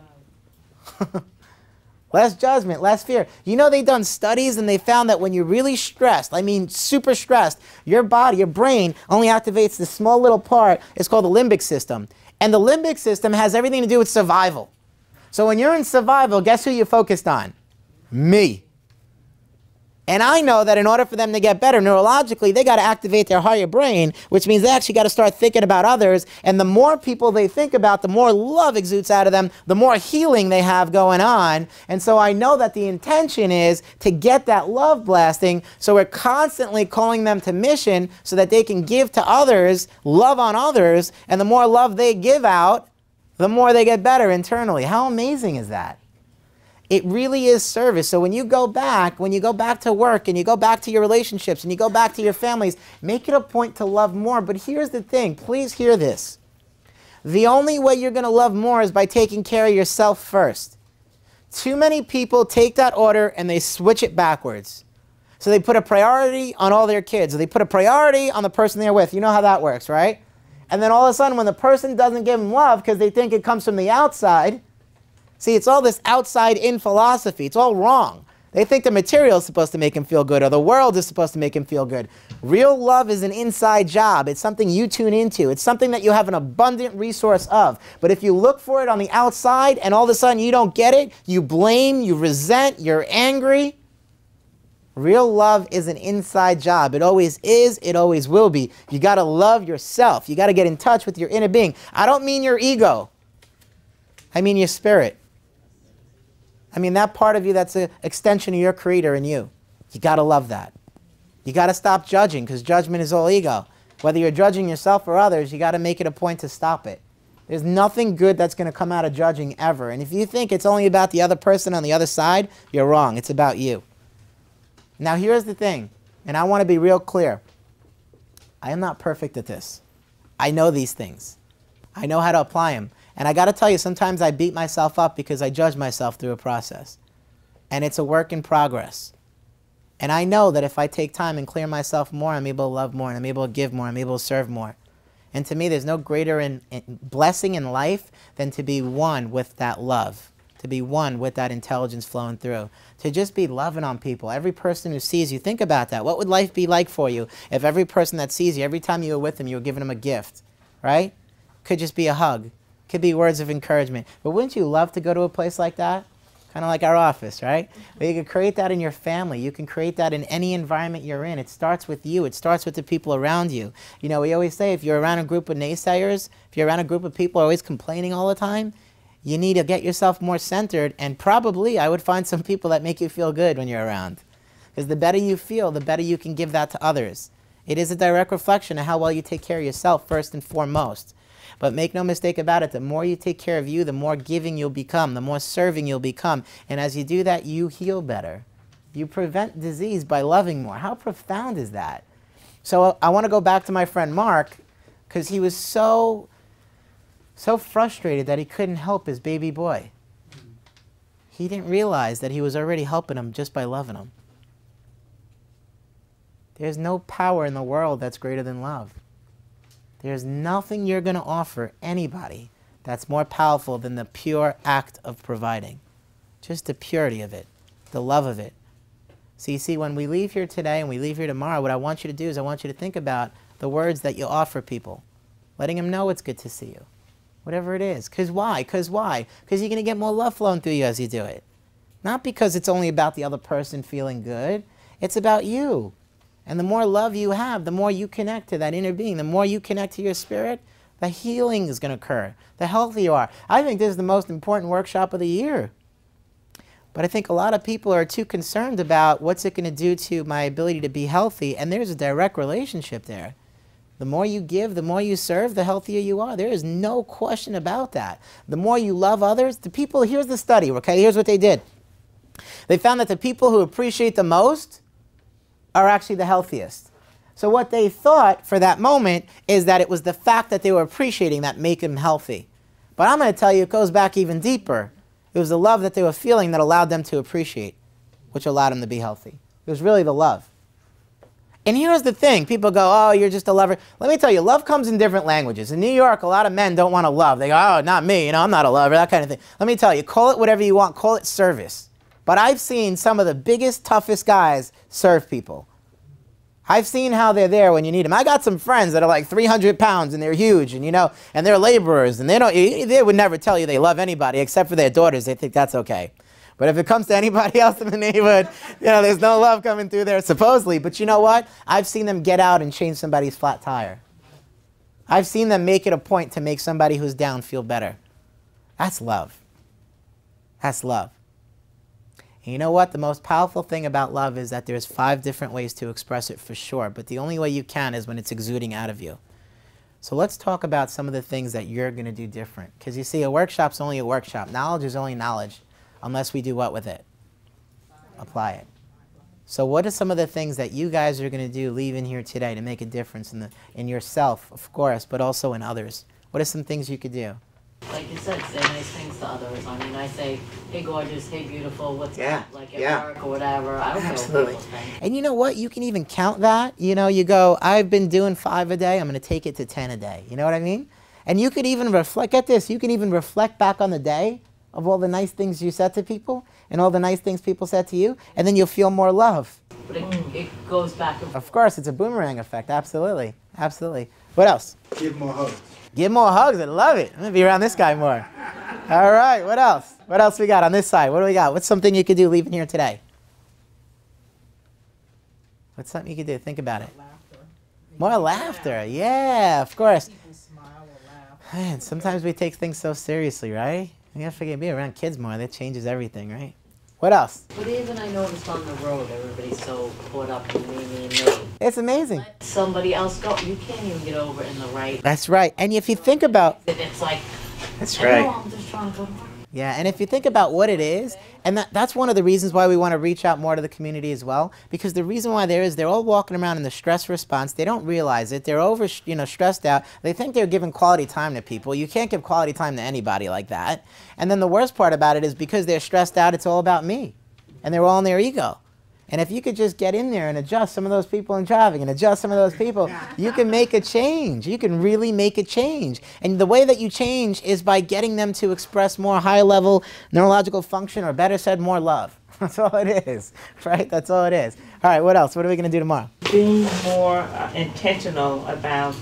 Less judgment, less fear. You know, they've done studies and they found that when you're really stressed, I mean super stressed, your body, your brain only activates this small little part. It's called the limbic system. And the limbic system has everything to do with survival. So when you're in survival, guess who you're focused on? Me. And I know that in order for them to get better neurologically, they got to activate their higher brain, which means they actually got to start thinking about others. And the more people they think about, the more love exudes out of them, the more healing they have going on. And so I know that the intention is to get that love blasting. So we're constantly calling them to mission so that they can give to others, love on others. And the more love they give out, the more they get better internally. How amazing is that? It really is service. So when you go back to work and you go back to your relationships and you go back to your families, make it a point to love more. But here's the thing. Please hear this. The only way you're going to love more is by taking care of yourself first. Too many people take that order and they switch it backwards. So they put a priority on all their kids. Or they put a priority on the person they're with. You know how that works, right? And then all of a sudden when the person doesn't give them love because they think it comes from the outside. See, it's all this outside-in philosophy. It's all wrong. They think the material is supposed to make them feel good or the world is supposed to make them feel good. Real love is an inside job. It's something you tune into. It's something that you have an abundant resource of. But if you look for it on the outside and all of a sudden you don't get it, you blame, you resent, you're angry. Real love is an inside job. It always is. It always will be. You got to love yourself. You got to get in touch with your inner being. I don't mean your ego. I mean your spirit. I mean that part of you that's an extension of your creator in you. You got to love that. You got to stop judging, because judgment is all ego. Whether you're judging yourself or others, you got to make it a point to stop it. There's nothing good that's going to come out of judging ever. And if you think it's only about the other person on the other side, you're wrong. It's about you. Now here's the thing, and I want to be real clear. I am not perfect at this. I know these things. I know how to apply them. And I got to tell you, sometimes I beat myself up because I judge myself through a process. And it's a work in progress. And I know that if I take time and clear myself more, I'm able to love more, and I'm able to give more, I'm able to serve more. And to me, there's no greater blessing in life than to be one with that love, to be one with that intelligence flowing through, to just be loving on people. Every person who sees you, think about that. What would life be like for you if every person that sees you, every time you were with them, you were giving them a gift, right? Could just be a hug. Could be words of encouragement. But wouldn't you love to go to a place like that? Kind of like our office, right? But you can create that in your family. You can create that in any environment you're in. It starts with you. It starts with the people around you. You know, we always say if you're around a group of naysayers, if you're around a group of people always complaining all the time, you need to get yourself more centered, and probably I would find some people that make you feel good when you're around. Because the better you feel, the better you can give that to others. It is a direct reflection of how well you take care of yourself first and foremost. But make no mistake about it, the more you take care of you, the more giving you'll become, the more serving you'll become. And as you do that, you heal better. You prevent disease by loving more. How profound is that? So I want to go back to my friend Mark, because he was so frustrated that he couldn't help his baby boy. He didn't realize that he was already helping him just by loving him. There's no power in the world that's greater than love. There's nothing you're going to offer anybody that's more powerful than the pure act of providing. Just the purity of it, the love of it. So you see, when we leave here today and we leave here tomorrow, what I want you to do is I want you to think about the words that you offer people, letting them know it's good to see you, whatever it is. Because why? Because why? Because you're going to get more love flowing through you as you do it. Not because it's only about the other person feeling good. It's about you. And the more love you have, the more you connect to that inner being, the more you connect to your spirit, the healing is going to occur, the healthier you are. I think this is the most important workshop of the year. But I think a lot of people are too concerned about what's it going to do to my ability to be healthy, and there's a direct relationship there. The more you give, the more you serve, the healthier you are. There is no question about that. The more you love others, the people, here's the study, okay? Here's what they did. They found that the people who appreciate the most are actually the healthiest. So what they thought for that moment is that it was the fact that they were appreciating that make them healthy. But I'm going to tell you, it goes back even deeper. It was the love that they were feeling that allowed them to appreciate, which allowed them to be healthy. It was really the love. And here's the thing. People go, oh, you're just a lover. Let me tell you, love comes in different languages. In New York, a lot of men don't want to love. They go, oh, not me, you know, I'm not a lover, that kind of thing. Let me tell you, call it whatever you want. Call it service. But I've seen some of the biggest, toughest guys serve people. I've seen how they're there when you need them. I got some friends that are like 300 pounds and they're huge, and you know, and they're laborers, and they would never tell you they love anybody except for their daughters. They think that's okay. But if it comes to anybody else in the neighborhood, you know, there's no love coming through there supposedly. But you know what? I've seen them get out and change somebody's flat tire. I've seen them make it a point to make somebody who's down feel better. That's love. That's love. And you know what? The most powerful thing about love is that there's 5 different ways to express it for sure, but the only way you can is when it's exuding out of you. So let's talk about some of the things that you're going to do different. Because you see, a workshop's only a workshop. Knowledge is only knowledge, unless we do what with it? Apply it. So what are some of the things that you guys are going to do leaving here today to make a difference in yourself, of course, but also in others? What are some things you could do? Like you said, say nice things to others. I mean, I say, hey gorgeous, hey beautiful, what's up? Like at work or whatever. I don't know what people think. And you know what? You can even count that. You know, you go, I've been doing 5 a day. I'm going to take it to 10 a day. You know what I mean? And you could even reflect, get this, you can even reflect back on the day of all the nice things you said to people and all the nice things people said to you, and then you'll feel more love. But it goes back. Of course, it's a boomerang effect. Absolutely. Absolutely. What else? Give more hugs. Give more hugs. I love it. I'm going to be around this guy more. All right. What else? What else we got on this side? What do we got? What's something you could do leaving here today? What's something you could do? Think about it. Laughter. More laughter. Yeah, of course. People smile or laugh. Man, sometimes we take things so seriously, right? You gotta forget, be around kids more. That changes everything, right? What else? But even I noticed on the road, everybody's so caught up in me. It's amazing. Let somebody else go. You can't even get over in the right. That's right. And if you think about... It's like... That's I right. know, I'm just trying to go to work. Yeah, and if you think about what it is, and that's one of the reasons why we want to reach out more to the community as well, because the reason why they're all walking around in the stress response. They don't realize it. They're stressed out. They think they're giving quality time to people. You can't give quality time to anybody like that. And then the worst part about it is because they're stressed out, it's all about me. And they're all in their ego. And if you could just get in there and adjust some of those people in traffic and adjust some of those people, you can make a change. You can really make a change. And the way that you change is by getting them to express more high-level neurological function, or better said, more love. That's all it is, right? That's all it is. All right, what else? What are we going to do tomorrow? Being more intentional about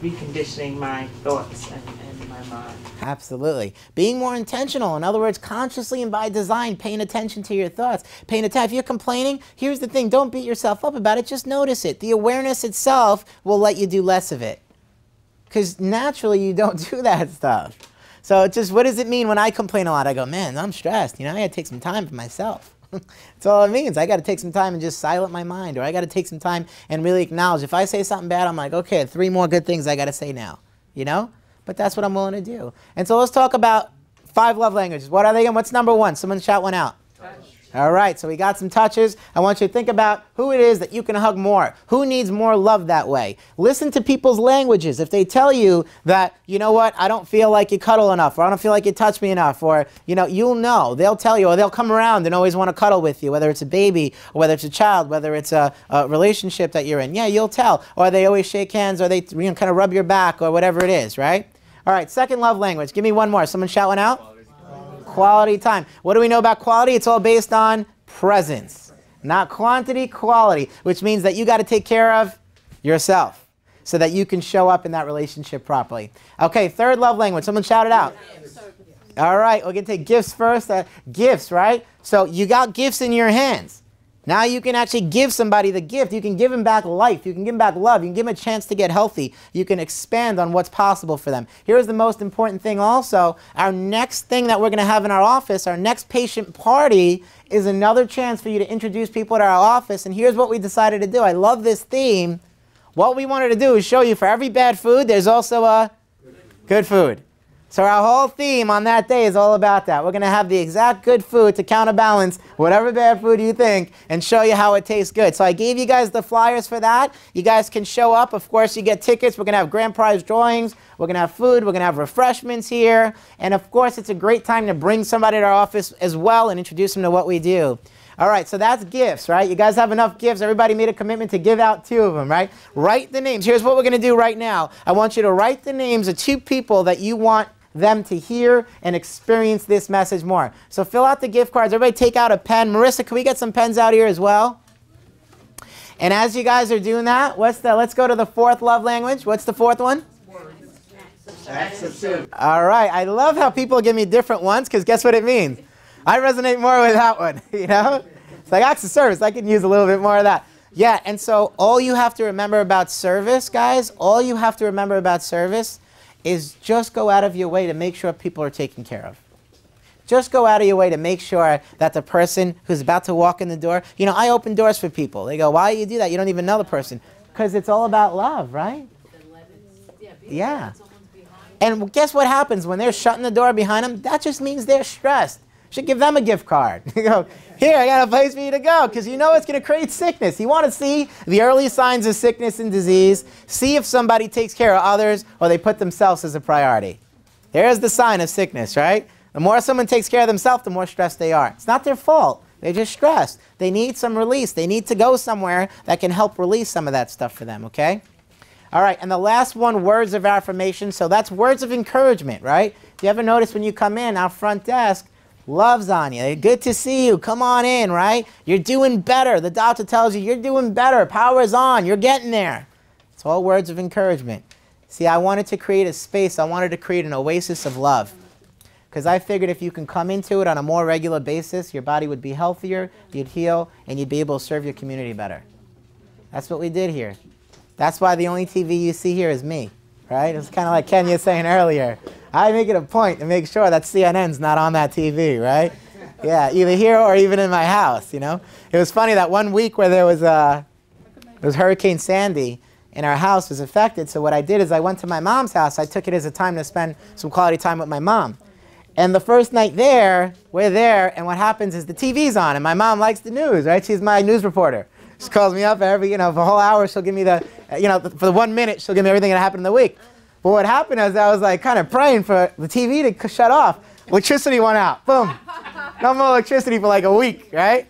reconditioning my thoughts and my mind. Absolutely. Being more intentional. In other words, consciously and by design, paying attention to your thoughts. Paying attention. If you're complaining, here's the thing. Don't beat yourself up about it. Just notice it. The awareness itself will let you do less of it. Because naturally, you don't do that stuff. So it's just, what does it mean when I complain a lot? I go, man, I'm stressed. You know, I got to take some time for myself. That's all it means. I got to take some time and just silence my mind. Or I got to take some time and really acknowledge. If I say something bad, I'm like, okay, 3 more good things I got to say now. You know? But that's what I'm willing to do. And so let's talk about 5 love languages. What are they again? What's number 1? Someone shout one out. Touch. All right, so we got some touches. I want you to think about who it is that you can hug more. Who needs more love that way? Listen to people's languages. If they tell you that, you know what, I don't feel like you cuddle enough, or I don't feel like you touch me enough, or, you know, you'll know. They'll tell you, or they'll come around and always want to cuddle with you, whether it's a baby, or whether it's a child, whether it's a relationship that you're in. Yeah, you'll tell. Or they always shake hands, or they kind of rub your back, or whatever it is, right? All right, second love language. Give me one more. Someone shout one out. Quality time. What do we know about quality? It's all based on presence. Not quantity, quality. Which means that you got to take care of yourself so that you can show up in that relationship properly. Okay, third love language. Someone shout it out. All right, we're going to take gifts first. Gifts, right? So you got gifts in your hands. Now you can actually give somebody the gift. You can give them back life. You can give them back love. You can give them a chance to get healthy. You can expand on what's possible for them. Here's the most important thing also. Our next thing that we're going to have in our office, our next patient party, is another chance for you to introduce people to our office. And here's what we decided to do. I love this theme. What we wanted to do is show you for every bad food, there's also a good food. So our whole theme on that day is all about that. We're going to have the exact good food to counterbalance whatever bad food you think and show you how it tastes good. So I gave you guys the flyers for that. You guys can show up. Of course, you get tickets. We're going to have grand prize drawings. We're going to have food. We're going to have refreshments here. And of course, it's a great time to bring somebody to our office as well and introduce them to what we do. All right, so that's gifts, right? You guys have enough gifts. Everybody made a commitment to give out 2 of them, right? Write the names. Here's what we're going to do right now. I want you to write the names of 2 people that you want them to hear and experience this message more. So fill out the gift cards. Everybody take out a pen. Marissa, can we get some pens out here as well? And as you guys are doing that, let's go to the 4th love language. What's the 4th one? Acts of service. All right. I love how people give me different ones, because guess what it means? I resonate more with that one, you know? It's like acts of service. I could use a little bit more of that. Yeah, and so all you have to remember about service, guys, all you have to remember about service is just go out of your way to make sure people are taken care of. Just go out of your way to make sure that the person who's about to walk in the door, you know, I open doors for people. They go, why do you do that? You don't even know the person. Because it's all about love, right? Yeah. And guess what happens when they're shutting the door behind them? That just means they're stressed. Should give them a gift card. You go, here, I got a place for you to go, because you know it's going to create sickness. You want to see the early signs of sickness and disease, see if somebody takes care of others or they put themselves as a priority. There's the sign of sickness, right? The more someone takes care of themselves, the more stressed they are. It's not their fault. They're just stressed. They need some release. They need to go somewhere that can help release some of that stuff for them, okay? All right, and the last one, words of affirmation. So that's words of encouragement, right? Do you ever notice when you come in, our front desk loves on you? Good to see you. Come on in, right? You're doing better. The doctor tells you you're doing better. Power is on. You're getting there. It's all words of encouragement. See, I wanted to create a space. I wanted to create an oasis of love. Because I figured if you can come into it on a more regular basis, your body would be healthier, you'd heal, and you'd be able to serve your community better. That's what we did here. That's why the only TV you see here is me, right? It's kind of like Kenya saying earlier. I make it a point to make sure that CNN's not on that TV, right? Yeah, either here or even in my house, you know? It was funny that one week where there was Hurricane Sandy, and our house was affected. So what I did is I went to my mom's house. I took it as a time to spend some quality time with my mom. And the first night there, we're there, and what happens is the TV's on, and my mom likes the news, right? She's my news reporter. She calls me up every, for a whole hour. She'll give me the, for the 1 minute, she'll give me everything that happened in the week. But what happened is I was like kind of praying for the TV to shut off. Electricity went out. Boom. No more electricity for like a week, right?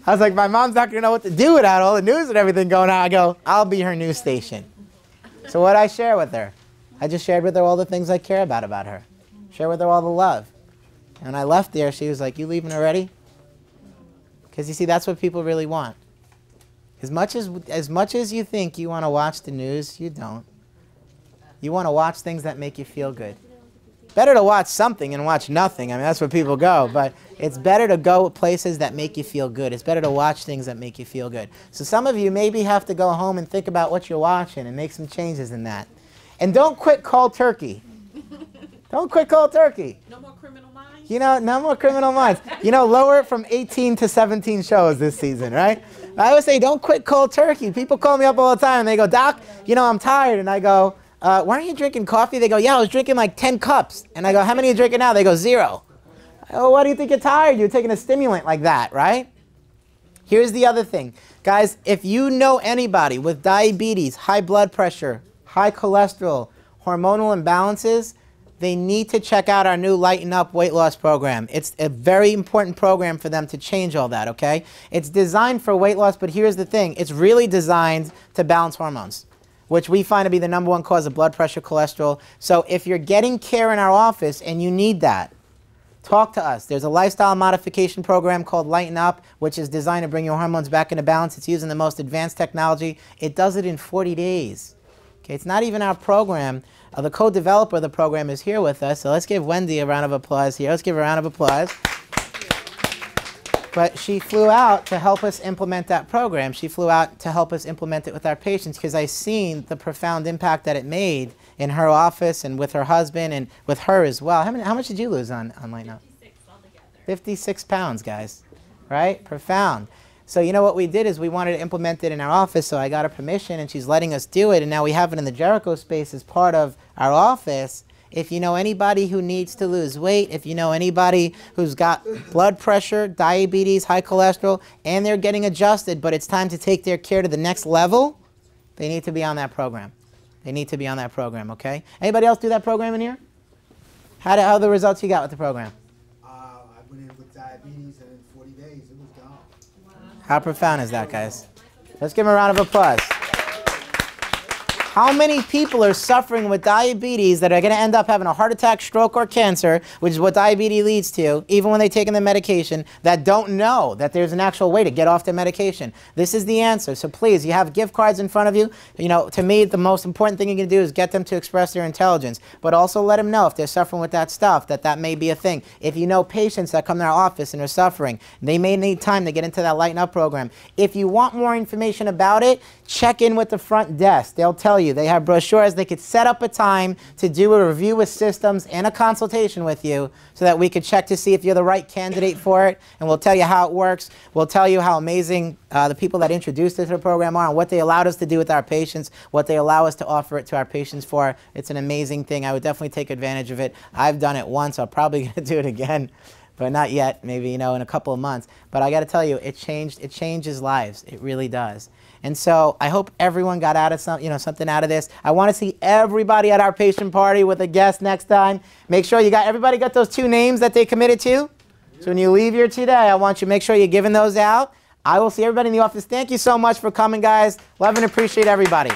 I was like, my mom's not going to know what to do without all the news and everything going on. I go, I'll be her news station. So what I share with her? I just shared with her all the things I care about her. Share with her all the love. And when I left there, she was like, you leaving already? Because you see, that's what people really want. As much as you think you want to watch the news, you don't. You want to watch things that make you feel good. Better to watch something and watch nothing. I mean, that's where people go. But it's better to go places that make you feel good. It's better to watch things that make you feel good. So some of you maybe have to go home and think about what you're watching and make some changes in that. And don't quit cold turkey. Don't quit cold turkey. No more Criminal Minds? No more Criminal Minds. Lower it from 18 to 17 shows this season, right? I always say, don't quit cold turkey. People call me up all the time and they go, Doc, I'm tired. And I go, weren't you drinking coffee? They go, yeah, I was drinking like 10 cups. And I go, how many are you drinking now? They go, 0. Oh, why do you think you're tired? You're taking a stimulant like that, right? Here's the other thing. Guys, if you know anybody with diabetes, high blood pressure, high cholesterol, hormonal imbalances, they need to check out our new Lighten Up weight loss program. It's a very important program for them to change all that, okay? It's designed for weight loss, but here's the thing. It's really designed to balance hormones, which we find to be the #1 cause of blood pressure, cholesterol. So if you're getting care in our office and you need that, talk to us. There's a lifestyle modification program called Lighten Up, which is designed to bring your hormones back into balance. It's using the most advanced technology. It does it in 40 days. Okay, it's not even our program. The co-developer of the program is here with us, so let's give Wendy a round of applause here. Let's give her a round of applause. But she flew out to help us implement that program. She flew out to help us implement it with our patients because I've seen the profound impact that it made in her office and with her husband and with her as well. How much did you lose on Lighten Up? 56 altogether. 56 pounds, guys. Right? Profound. So what we did is we wanted to implement it in our office, so I got her permission and she's letting us do it, and now we have it in the Jericho space as part of our office. If you know anybody who needs to lose weight, if you know anybody who's got blood pressure, diabetes, high cholesterol, and they're getting adjusted, but it's time to take their care to the next level, they need to be on that program. They need to be on that program, okay? Anybody else do that program in here? How are the results you got with the program? I went in with diabetes and in 40 days it was gone. How profound is that, guys? Let's give them a round of applause. How many people are suffering with diabetes that are going to end up having a heart attack, stroke, or cancer, which is what diabetes leads to, even when they've taken the medication, that don't know that there's an actual way to get off the medication? This is the answer. So please, you have gift cards in front of you. To me, the most important thing you can do is get them to express their intelligence, but also let them know if they're suffering with that stuff, that may be a thing. If you know patients that come to our office and are suffering, they may need time to get into that Lighten Up program. If you want more information about it, check in with the front desk. They'll tell you. They have brochures. They could set up a time to do a review with systems and a consultation with you so that we could check to see if you're the right candidate for it, and we'll tell you how it works. We'll tell you how amazing the people that introduced us to the program are and what they allowed us to do with our patients, what they allow us to offer it to our patients for. It's an amazing thing. I would definitely take advantage of it. I've done it once. I'm probably going to do it again, but not yet, maybe in a couple of months. But I got to tell you, it changes lives. It really does. And so I hope everyone got out of something out of this. I want to see everybody at our patient party with a guest next time. Make sure everybody got those 2 names that they committed to. So when you leave here today, I want you to make sure you're giving those out. I will see everybody in the office. Thank you so much for coming, guys. Love and appreciate everybody.